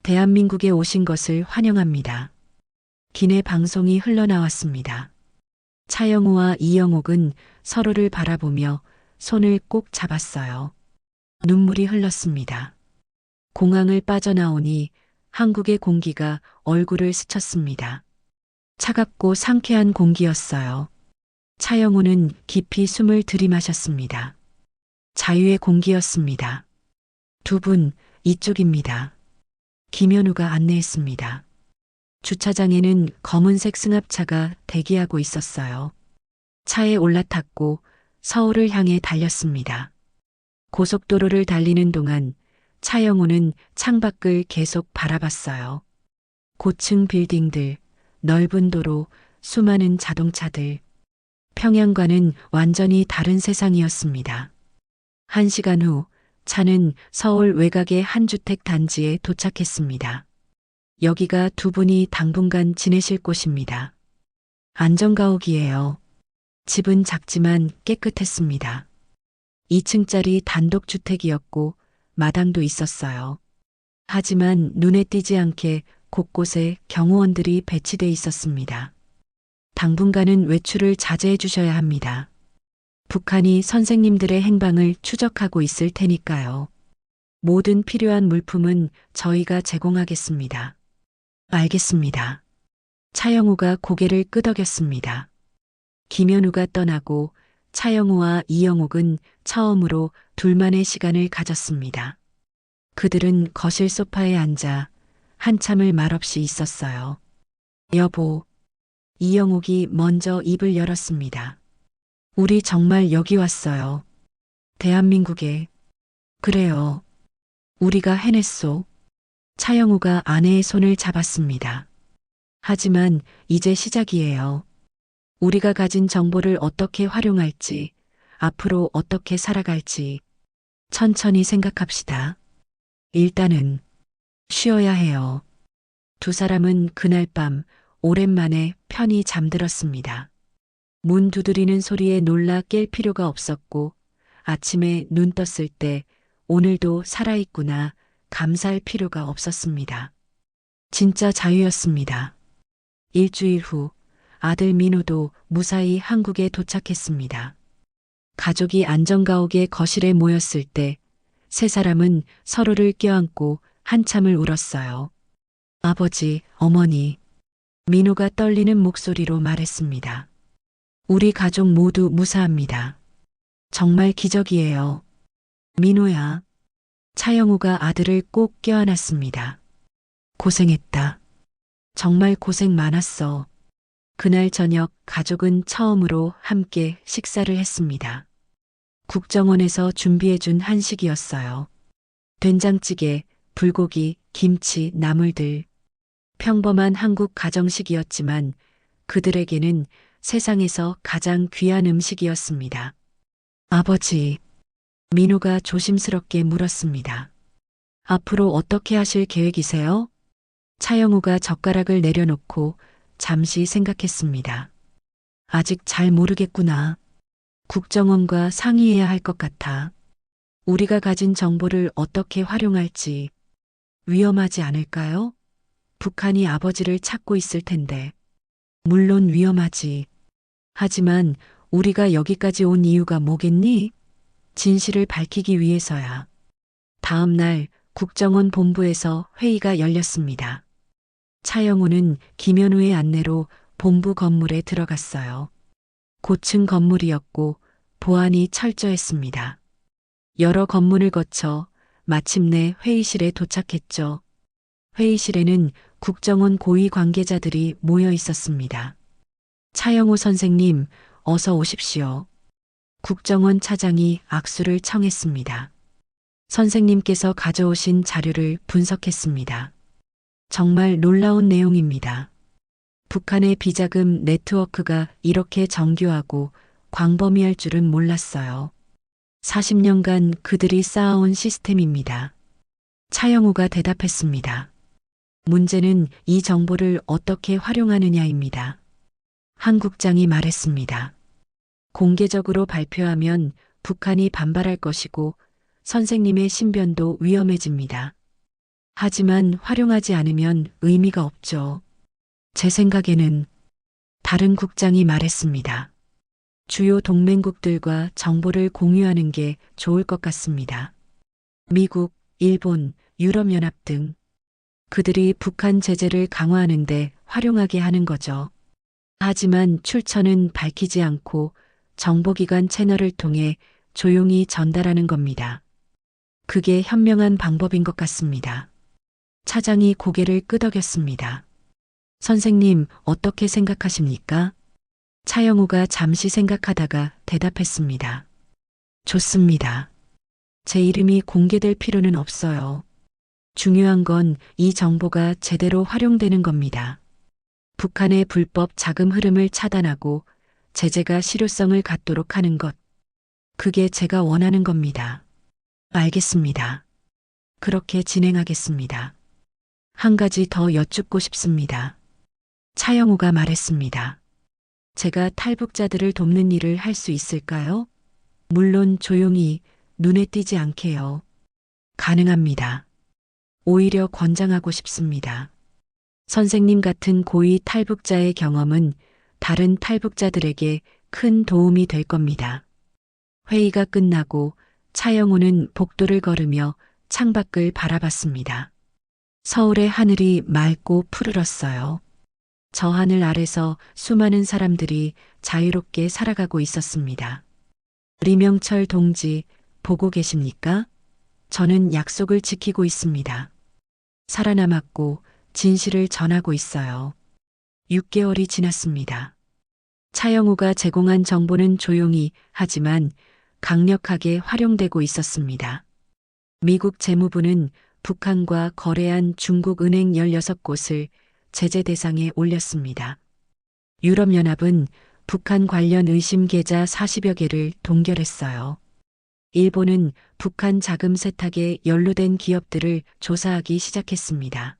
대한민국에 오신 것을 환영합니다. 기내 방송이 흘러나왔습니다. 차영우와 이영옥은 서로를 바라보며 손을 꼭 잡았어요. 눈물이 흘렀습니다. 공항을 빠져나오니 한국의 공기가 얼굴을 스쳤습니다. 차갑고 상쾌한 공기였어요. 차영우는 깊이 숨을 들이마셨습니다. 자유의 공기였습니다. 두 분 이쪽입니다. 김현우가 안내했습니다. 주차장에는 검은색 승합차가 대기하고 있었어요. 차에 올라탔고 서울을 향해 달렸습니다. 고속도로를 달리는 동안 차영우는 창밖을 계속 바라봤어요. 고층 빌딩들, 넓은 도로, 수많은 자동차들. 평양과는 완전히 다른 세상이었습니다. 1시간 후 차는 서울 외곽의 한 주택 단지에 도착했습니다. 여기가 두 분이 당분간 지내실 곳입니다. 안전가옥이에요. 집은 작지만 깨끗했습니다. 2층짜리 단독주택이었고 마당도 있었어요. 하지만 눈에 띄지 않게 곳곳에 경호원들이 배치돼 있었습니다. 당분간은 외출을 자제해 주셔야 합니다. 북한이 선생님들의 행방을 추적하고 있을 테니까요. 모든 필요한 물품은 저희가 제공하겠습니다. 알겠습니다. 차영우가 고개를 끄덕였습니다. 김현우가 떠나고 차영우와 이영옥은 처음으로 둘만의 시간을 가졌습니다. 그들은 거실 소파에 앉아 한참을 말없이 있었어요. 여보, 이영옥이 먼저 입을 열었습니다. 우리 정말 여기 왔어요. 대한민국에. 그래요. 우리가 해냈소. 차영우가 아내의 손을 잡았습니다. 하지만 이제 시작이에요. 우리가 가진 정보를 어떻게 활용할지, 앞으로 어떻게 살아갈지 천천히 생각합시다. 일단은 쉬어야 해요. 두 사람은 그날 밤 오랜만에 편히 잠들었습니다. 문 두드리는 소리에 놀라 깰 필요가 없었고 아침에 눈 떴을 때 오늘도 살아있구나 감사할 필요가 없었습니다. 진짜 자유였습니다. 일주일 후 아들 민호도 무사히 한국에 도착했습니다. 가족이 안전가옥의 거실에 모였을 때 세 사람은 서로를 껴안고 한참을 울었어요. 아버지, 어머니. 민호가 떨리는 목소리로 말했습니다. 우리 가족 모두 무사합니다. 정말 기적이에요. 민호야. 차영우가 아들을 꼭 껴안았습니다. 고생했다. 정말 고생 많았어. 그날 저녁 가족은 처음으로 함께 식사를 했습니다. 국정원에서 준비해준 한식이었어요. 된장찌개, 불고기, 김치, 나물들. 평범한 한국 가정식이었지만 그들에게는 세상에서 가장 귀한 음식이었습니다. 아버지, 민호가 조심스럽게 물었습니다. 앞으로 어떻게 하실 계획이세요? 차영우가 젓가락을 내려놓고 잠시 생각했습니다. 아직 잘 모르겠구나. 국정원과 상의해야 할 것 같아. 우리가 가진 정보를 어떻게 활용할지 위험하지 않을까요? 북한이 아버지를 찾고 있을 텐데. 물론 위험하지. 하지만 우리가 여기까지 온 이유가 뭐겠니? 진실을 밝히기 위해서야. 다음 날 국정원 본부에서 회의가 열렸습니다. 차영우는 김현우의 안내로 본부 건물에 들어갔어요. 고층 건물이었고 보안이 철저했습니다. 여러 건물을 거쳐 마침내 회의실에 도착했죠. 회의실에는 국정원 고위 관계자들이 모여 있었습니다. 차영우 선생님, 어서 오십시오. 국정원 차장이 악수를 청했습니다. 선생님께서 가져오신 자료를 분석했습니다. 정말 놀라운 내용입니다. 북한의 비자금 네트워크가 이렇게 정교하고 광범위할 줄은 몰랐어요. 40년간 그들이 쌓아온 시스템입니다. 차영우가 대답했습니다. 문제는 이 정보를 어떻게 활용하느냐입니다. 한 국장이 말했습니다. 공개적으로 발표하면 북한이 반발할 것이고 선생님의 신변도 위험해집니다. 하지만 활용하지 않으면 의미가 없죠. 제 생각에는 다른 국장이 말했습니다. 주요 동맹국들과 정보를 공유하는 게 좋을 것 같습니다. 미국, 일본, 유럽연합 등 그들이 북한 제재를 강화하는데 활용하게 하는 거죠. 하지만 출처는 밝히지 않고 정보기관 채널을 통해 조용히 전달하는 겁니다. 그게 현명한 방법인 것 같습니다. 차장이 고개를 끄덕였습니다. 선생님, 어떻게 생각하십니까? 차영우가 잠시 생각하다가 대답했습니다. 좋습니다. 제 이름이 공개될 필요는 없어요. 중요한 건 이 정보가 제대로 활용되는 겁니다. 북한의 불법 자금 흐름을 차단하고 제재가 실효성을 갖도록 하는 것. 그게 제가 원하는 겁니다. 알겠습니다. 그렇게 진행하겠습니다. 한 가지 더 여쭙고 싶습니다. 차영우가 말했습니다. 제가 탈북자들을 돕는 일을 할 수 있을까요? 물론 조용히 눈에 띄지 않게요. 가능합니다. 오히려 권장하고 싶습니다. 선생님 같은 고위 탈북자의 경험은 다른 탈북자들에게 큰 도움이 될 겁니다. 회의가 끝나고 차영우는 복도를 걸으며 창밖을 바라봤습니다. 서울의 하늘이 맑고 푸르렀어요. 저 하늘 아래서 수많은 사람들이 자유롭게 살아가고 있었습니다. 리명철 동지, 보고 계십니까? 저는 약속을 지키고 있습니다. 살아남았고 진실을 전하고 있어요. 6개월이 지났습니다. 차영우가 제공한 정보는 조용히 하지만 강력하게 활용되고 있었습니다. 미국 재무부는 북한과 거래한 중국 은행 16곳을 제재 대상에 올렸습니다. 유럽연합은 북한 관련 의심 계좌 40여 개를 동결했어요. 일본은 북한 자금 세탁에 연루된 기업들을 조사하기 시작했습니다.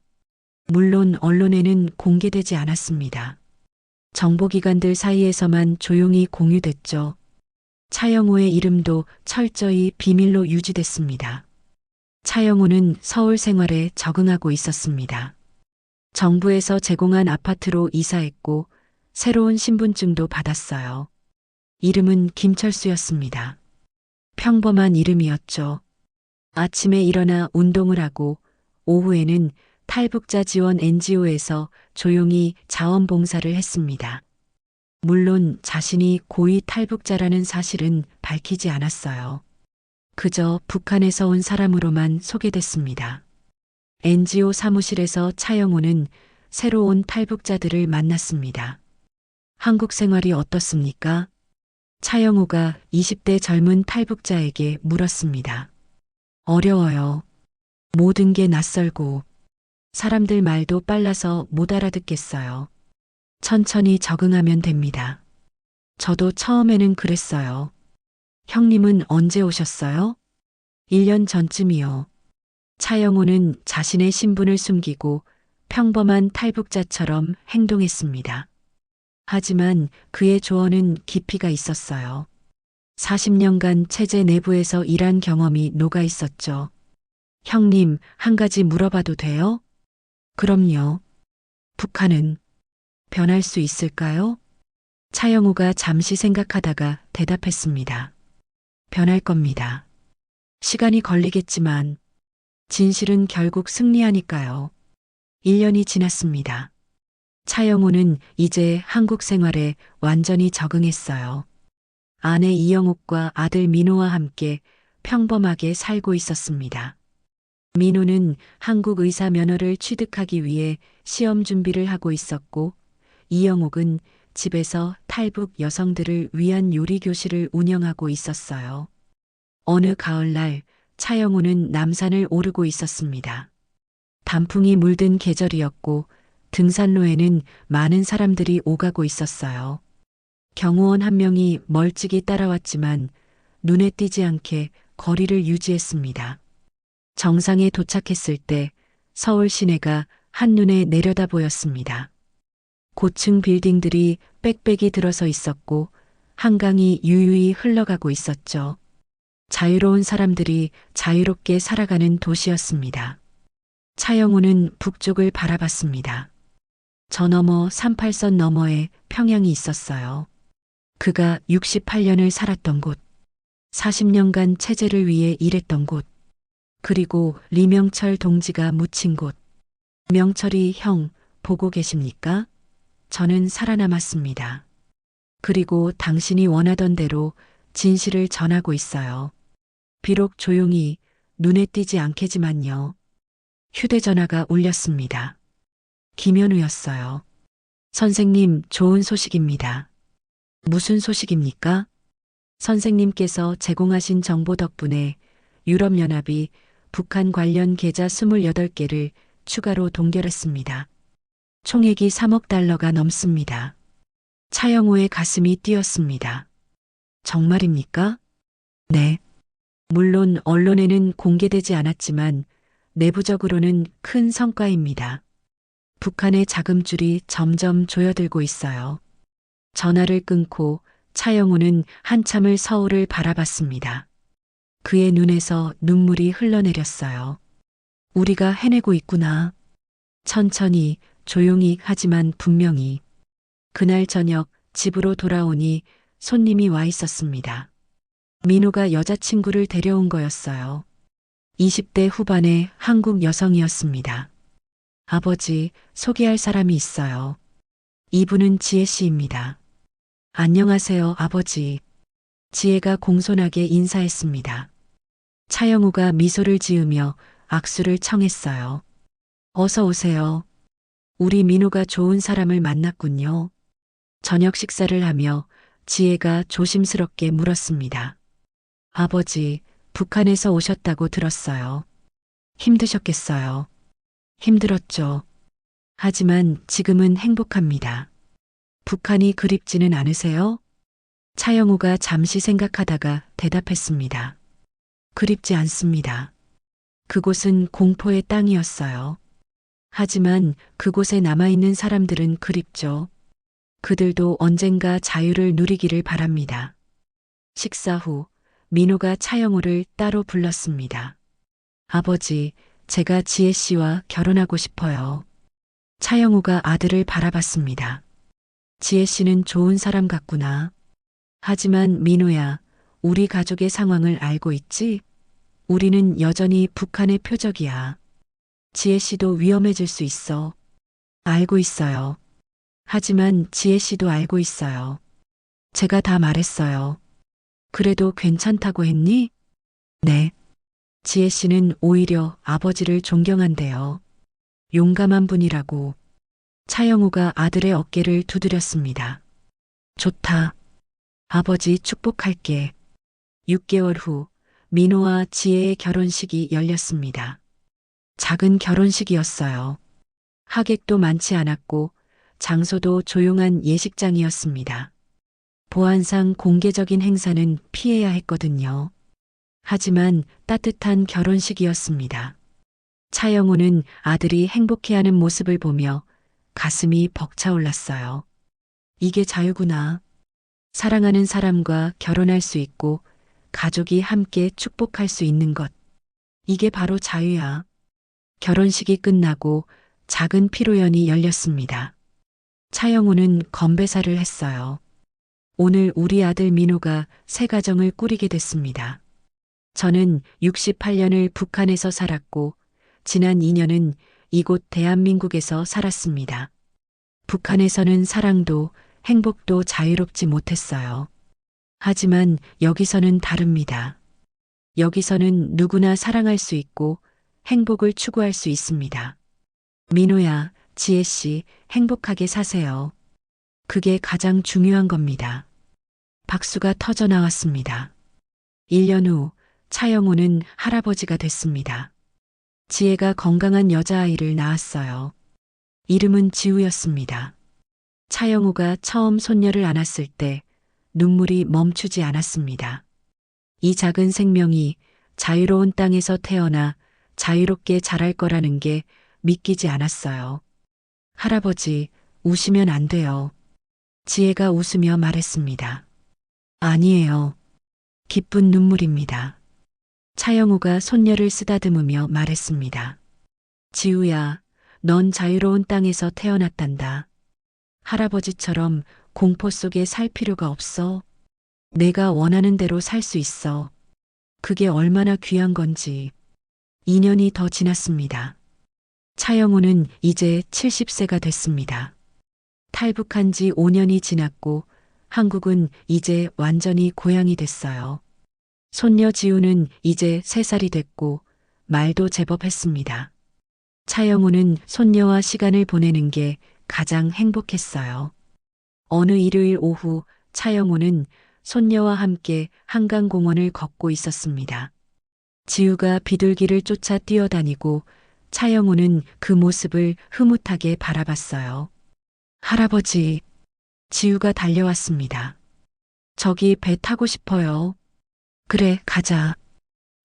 물론 언론에는 공개되지 않았습니다. 정보기관들 사이에서만 조용히 공유됐죠. 차영우의 이름도 철저히 비밀로 유지됐습니다. 차영우는 서울 생활에 적응하고 있었습니다. 정부에서 제공한 아파트로 이사했고 새로운 신분증도 받았어요. 이름은 김철수였습니다. 평범한 이름이었죠. 아침에 일어나 운동을 하고 오후에는 탈북자 지원 NGO에서 조용히 자원봉사를 했습니다. 물론 자신이 고위 탈북자라는 사실은 밝히지 않았어요. 그저 북한에서 온 사람으로만 소개됐습니다. NGO 사무실에서 차영우는 새로 온 탈북자들을 만났습니다. 한국 생활이 어떻습니까? 차영우가 20대 젊은 탈북자에게 물었습니다. 어려워요. 모든 게 낯설고 사람들 말도 빨라서 못 알아듣겠어요. 천천히 적응하면 됩니다. 저도 처음에는 그랬어요. 형님은 언제 오셨어요? 1년 전쯤이요. 차영호는 자신의 신분을 숨기고 평범한 탈북자처럼 행동했습니다. 하지만 그의 조언은 깊이가 있었어요. 40년간 체제 내부에서 일한 경험이 녹아 있었죠. 형님, 한 가지 물어봐도 돼요? 그럼요. 북한은 변할 수 있을까요? 차영우가 잠시 생각하다가 대답했습니다. 변할 겁니다. 시간이 걸리겠지만 진실은 결국 승리하니까요. 1년이 지났습니다. 차영우는 이제 한국 생활에 완전히 적응했어요. 아내 이영옥과 아들 민호와 함께 평범하게 살고 있었습니다. 민호는 한국 의사 면허를 취득하기 위해 시험 준비를 하고 있었고, 이영옥은 집에서 탈북 여성들을 위한 요리 교실을 운영하고 있었어요. 어느 가을날 차영우는 남산을 오르고 있었습니다. 단풍이 물든 계절이었고 등산로에는 많은 사람들이 오가고 있었어요. 경호원 한 명이 멀찍이 따라왔지만 눈에 띄지 않게 거리를 유지했습니다. 정상에 도착했을 때 서울 시내가 한눈에 내려다 보였습니다. 고층 빌딩들이 빽빽이 들어서 있었고 한강이 유유히 흘러가고 있었죠. 자유로운 사람들이 자유롭게 살아가는 도시였습니다. 차영우는 북쪽을 바라봤습니다. 저 너머 38선 너머에 평양이 있었어요. 그가 68년을 살았던 곳, 40년간 체제를 위해 일했던 곳, 그리고 리명철 동지가 묻힌 곳. 명철이 형, 보고 계십니까? 저는 살아남았습니다. 그리고 당신이 원하던 대로 진실을 전하고 있어요. 비록 조용히 눈에 띄지 않게지만요. 휴대전화가 울렸습니다. 김현우였어요. 선생님, 좋은 소식입니다. 무슨 소식입니까? 선생님께서 제공하신 정보 덕분에 유럽연합이 북한 관련 계좌 28개를 추가로 동결했습니다. 총액이 3억 달러가 넘습니다. 차영호의 가슴이 뛰었습니다. 정말입니까? 네. 물론 언론에는 공개되지 않았지만 내부적으로는 큰 성과입니다. 북한의 자금줄이 점점 조여들고 있어요. 전화를 끊고 차영우는 한참을 서울을 바라봤습니다. 그의 눈에서 눈물이 흘러내렸어요. 우리가 해내고 있구나. 천천히, 조용히 하지만 분명히. 그날 저녁 집으로 돌아오니 손님이 와 있었습니다. 민호가 여자친구를 데려온 거였어요. 20대 후반의 한국 여성이었습니다. 아버지, 소개할 사람이 있어요. 이분은 지혜 씨입니다. 안녕하세요, 아버지. 지혜가 공손하게 인사했습니다. 차영우가 미소를 지으며 악수를 청했어요. 어서 오세요. 우리 민호가 좋은 사람을 만났군요. 저녁 식사를 하며 지혜가 조심스럽게 물었습니다. 아버지, 북한에서 오셨다고 들었어요. 힘드셨겠어요. 힘들었죠. 하지만 지금은 행복합니다. 북한이 그립지는 않으세요? 차영우가 잠시 생각하다가 대답했습니다. 그립지 않습니다. 그곳은 공포의 땅이었어요. 하지만 그곳에 남아있는 사람들은 그립죠. 그들도 언젠가 자유를 누리기를 바랍니다. 식사 후 민호가 차영우를 따로 불렀습니다. 아버지, 제가 지혜 씨와 결혼하고 싶어요. 차영우가 아들을 바라봤습니다. 지혜 씨는 좋은 사람 같구나. 하지만 민호야, 우리 가족의 상황을 알고 있지? 우리는 여전히 북한의 표적이야. 지혜 씨도 위험해질 수 있어. 알고 있어요. 하지만 지혜 씨도 알고 있어요. 제가 다 말했어요. 그래도 괜찮다고 했니? 네. 지혜 씨는 오히려 아버지를 존경한대요. 용감한 분이라고. 차영우가 아들의 어깨를 두드렸습니다. 좋다. 아버지 축복할게. 6개월 후 민호와 지혜의 결혼식이 열렸습니다. 작은 결혼식이었어요. 하객도 많지 않았고 장소도 조용한 예식장이었습니다. 보안상 공개적인 행사는 피해야 했거든요. 하지만 따뜻한 결혼식이었습니다. 차영우는 아들이 행복해하는 모습을 보며 가슴이 벅차올랐어요. 이게 자유구나. 사랑하는 사람과 결혼할 수 있고 가족이 함께 축복할 수 있는 것. 이게 바로 자유야. 결혼식이 끝나고 작은 피로연이 열렸습니다. 차영우는 건배사를 했어요. 오늘 우리 아들 민호가 새 가정을 꾸리게 됐습니다. 저는 68년을 북한에서 살았고 지난 2년은 이곳 대한민국에서 살았습니다. 북한에서는 사랑도 행복도 자유롭지 못했어요. 하지만 여기서는 다릅니다. 여기서는 누구나 사랑할 수 있고 행복을 추구할 수 있습니다. 민호야, 지혜 씨, 행복하게 사세요. 그게 가장 중요한 겁니다. 박수가 터져 나왔습니다. 1년 후 차영우는 할아버지가 됐습니다. 지혜가 건강한 여자아이를 낳았어요. 이름은 지우였습니다. 차영우가 처음 손녀를 안았을 때 눈물이 멈추지 않았습니다. 이 작은 생명이 자유로운 땅에서 태어나 자유롭게 자랄 거라는 게 믿기지 않았어요. 할아버지, 우시면 안 돼요. 지혜가 웃으며 말했습니다. 아니에요. 기쁜 눈물입니다. 차영우가 손녀를 쓰다듬으며 말했습니다. 지우야, 넌 자유로운 땅에서 태어났단다. 할아버지처럼 공포 속에 살 필요가 없어. 내가 원하는 대로 살 수 있어. 그게 얼마나 귀한 건지. 2년이 더 지났습니다. 차영우는 이제 70세가 됐습니다. 탈북한 지 5년이 지났고 한국은 이제 완전히 고향이 됐어요. 손녀 지우는 이제 3살이 됐고 말도 제법 했습니다. 차영우는 손녀와 시간을 보내는 게 가장 행복했어요. 어느 일요일 오후 차영우는 손녀와 함께 한강공원을 걷고 있었습니다. 지우가 비둘기를 쫓아 뛰어다니고 차영우는 그 모습을 흐뭇하게 바라봤어요. 할아버지, 지우가 달려왔습니다. 저기 배 타고 싶어요. 그래, 가자.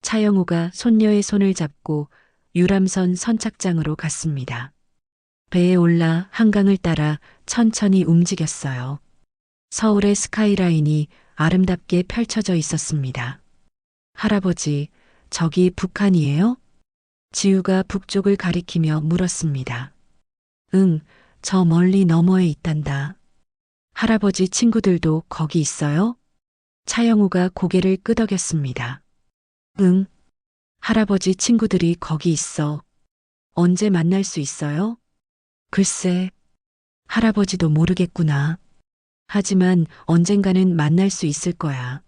차영우가 손녀의 손을 잡고 유람선 선착장으로 갔습니다. 배에 올라 한강을 따라 천천히 움직였어요. 서울의 스카이라인이 아름답게 펼쳐져 있었습니다. 할아버지, 저기 북한이에요? 지우가 북쪽을 가리키며 물었습니다. 응, 저 멀리 너머에 있단다. 할아버지 친구들도 거기 있어요? 차영우가 고개를 끄덕였습니다. 응, 할아버지 친구들이 거기 있어. 언제 만날 수 있어요? 글쎄, 할아버지도 모르겠구나. 하지만 언젠가는 만날 수 있을 거야.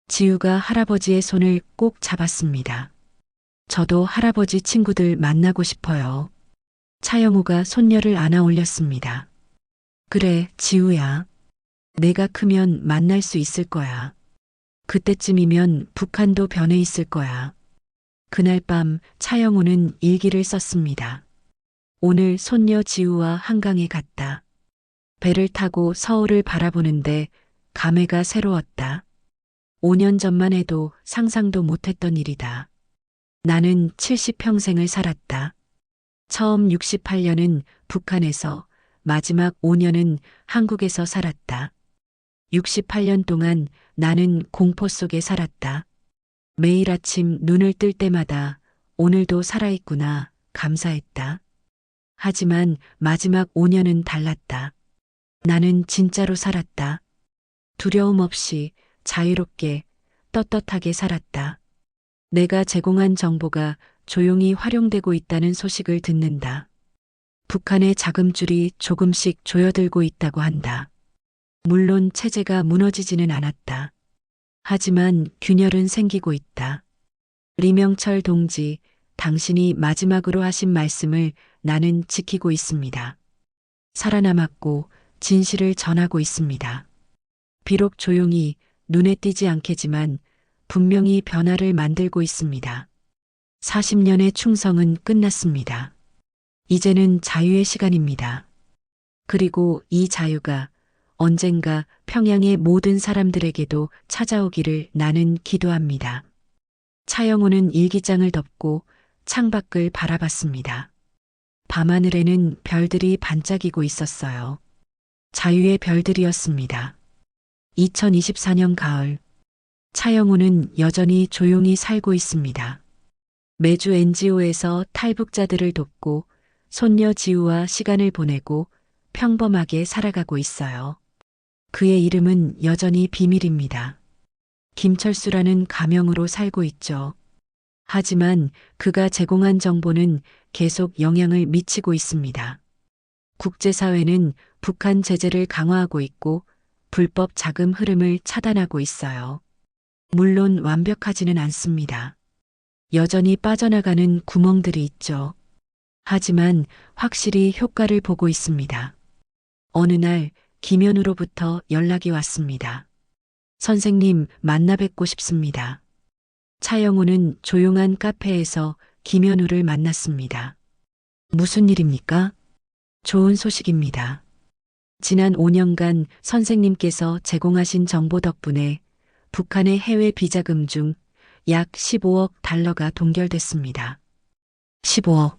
지우가 할아버지의 손을 꼭 잡았습니다. 저도 할아버지 친구들 만나고 싶어요. 차영우가 손녀를 안아 올렸습니다. 그래, 지우야. 내가 크면 만날 수 있을 거야. 그때쯤이면 북한도 변해 있을 거야. 그날 밤 차영우는 일기를 썼습니다. 오늘 손녀 지우와 한강에 갔다. 배를 타고 서울을 바라보는데 감회가 새로웠다. 5년 전만 해도 상상도 못했던 일이다. 나는 70평생을 살았다. 처음 68년은 북한에서, 마지막 5년은 한국에서 살았다. 68년 동안 나는 공포 속에 살았다. 매일 아침 눈을 뜰 때마다 오늘도 살아있구나 감사했다. 하지만 마지막 5년은 달랐다. 나는 진짜로 살았다. 두려움 없이 자유롭게 떳떳하게 살았다. 내가 제공한 정보가 조용히 활용되고 있다는 소식을 듣는다. 북한의 자금줄이 조금씩 조여들고 있다고 한다. 물론 체제가 무너지지는 않았다. 하지만 균열은 생기고 있다. 리명철 동지, 당신이 마지막으로 하신 말씀을 나는 지키고 있습니다. 살아남았고 진실을 전하고 있습니다. 비록 조용히 눈에 띄지 않겠지만 분명히 변화를 만들고 있습니다. 40년의 충성은 끝났습니다. 이제는 자유의 시간입니다. 그리고 이 자유가 언젠가 평양의 모든 사람들에게도 찾아오기를 나는 기도합니다. 차영호는 일기장을 덮고 창밖을 바라봤습니다. 밤하늘에는 별들이 반짝이고 있었어요. 자유의 별들이었습니다. 2024년 가을, 차영호는 여전히 조용히 살고 있습니다. 매주 NGO에서 탈북자들을 돕고 손녀 지우와 시간을 보내고 평범하게 살아가고 있어요. 그의 이름은 여전히 비밀입니다. 김철수라는 가명으로 살고 있죠. 하지만 그가 제공한 정보는 계속 영향을 미치고 있습니다. 국제사회는 북한 제재를 강화하고 있고 불법 자금 흐름을 차단하고 있어요. 물론 완벽하지는 않습니다. 여전히 빠져나가는 구멍들이 있죠. 하지만 확실히 효과를 보고 있습니다. 어느 날 김현우로부터 연락이 왔습니다. 선생님, 만나 뵙고 싶습니다. 차영호는 조용한 카페에서 김현우를 만났습니다. 무슨 일입니까? 좋은 소식입니다. 지난 5년간 선생님께서 제공하신 정보 덕분에 북한의 해외 비자금 중 약 15억 달러가 동결됐습니다. 15억.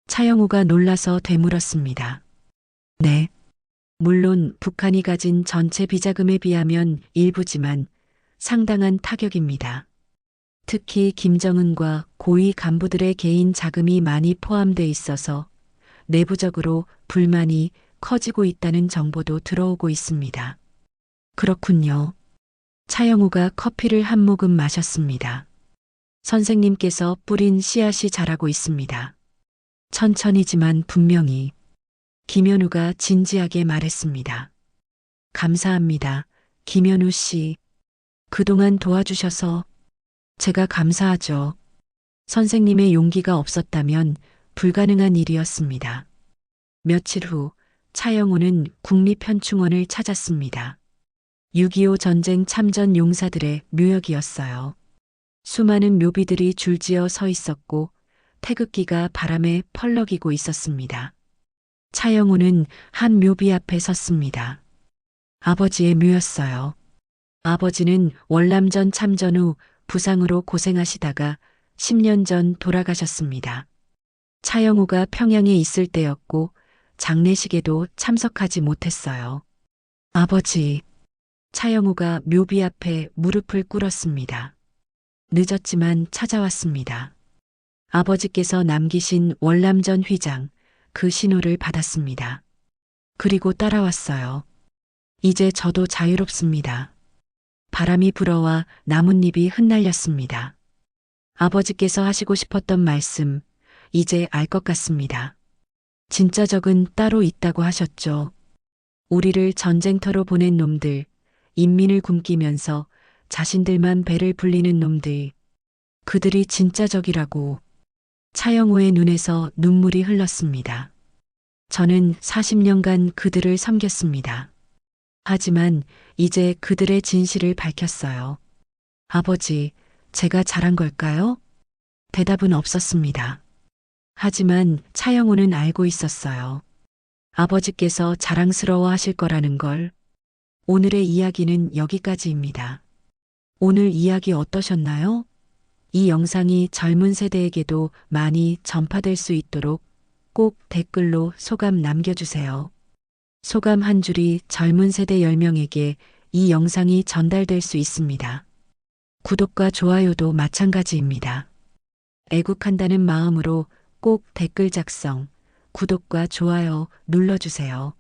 차영호가 놀라서 되물었습니다. 네. 물론 북한이 가진 전체 비자금에 비하면 일부지만 상당한 타격입니다. 특히 김정은과 고위 간부들의 개인 자금이 많이 포함돼 있어서 내부적으로 불만이 커지고 있다는 정보도 들어오고 있습니다. 그렇군요. 차영우가 커피를 한 모금 마셨습니다. 선생님께서 뿌린 씨앗이 자라고 있습니다. 천천히지만 분명히. 김현우가 진지하게 말했습니다. 감사합니다. 김현우 씨. 그동안 도와주셔서 제가 감사하죠. 선생님의 용기가 없었다면 불가능한 일이었습니다. 며칠 후 차영우는 국립현충원을 찾았습니다. 6.25 전쟁 참전 용사들의 묘역이었어요. 수많은 묘비들이 줄지어 서 있었고 태극기가 바람에 펄럭이고 있었습니다. 차영우는 한 묘비 앞에 섰습니다. 아버지의 묘였어요. 아버지는 월남전 참전 후 부상으로 고생하시다가 10년 전 돌아가셨습니다. 차영우가 평양에 있을 때였고 장례식에도 참석하지 못했어요. 아버지. 차영우가 묘비 앞에 무릎을 꿇었습니다. 늦었지만 찾아왔습니다. 아버지께서 남기신 월남전 휘장, 그 신호를 받았습니다. 그리고 따라왔어요. 이제 저도 자유롭습니다. 바람이 불어와 나뭇잎이 흩날렸습니다. 아버지께서 하시고 싶었던 말씀, 이제 알 것 같습니다. 진짜 적은 따로 있다고 하셨죠. 우리를 전쟁터로 보낸 놈들, 인민을 굶기면서 자신들만 배를 불리는 놈들, 그들이 진짜 적이라고. 차영호의 눈에서 눈물이 흘렀습니다. 저는 40년간 그들을 섬겼습니다. 하지만 이제 그들의 진실을 밝혔어요. 아버지, 제가 잘한 걸까요? 대답은 없었습니다. 하지만 차영호는 알고 있었어요. 아버지께서 자랑스러워 하실 거라는 걸. 오늘의 이야기는 여기까지입니다. 오늘 이야기 어떠셨나요? 이 영상이 젊은 세대에게도 많이 전파될 수 있도록 꼭 댓글로 소감 남겨주세요. 소감 한 줄이 젊은 세대 10명에게 이 영상이 전달될 수 있습니다. 구독과 좋아요도 마찬가지입니다. 애국한다는 마음으로 꼭 댓글 작성, 구독과 좋아요 눌러주세요.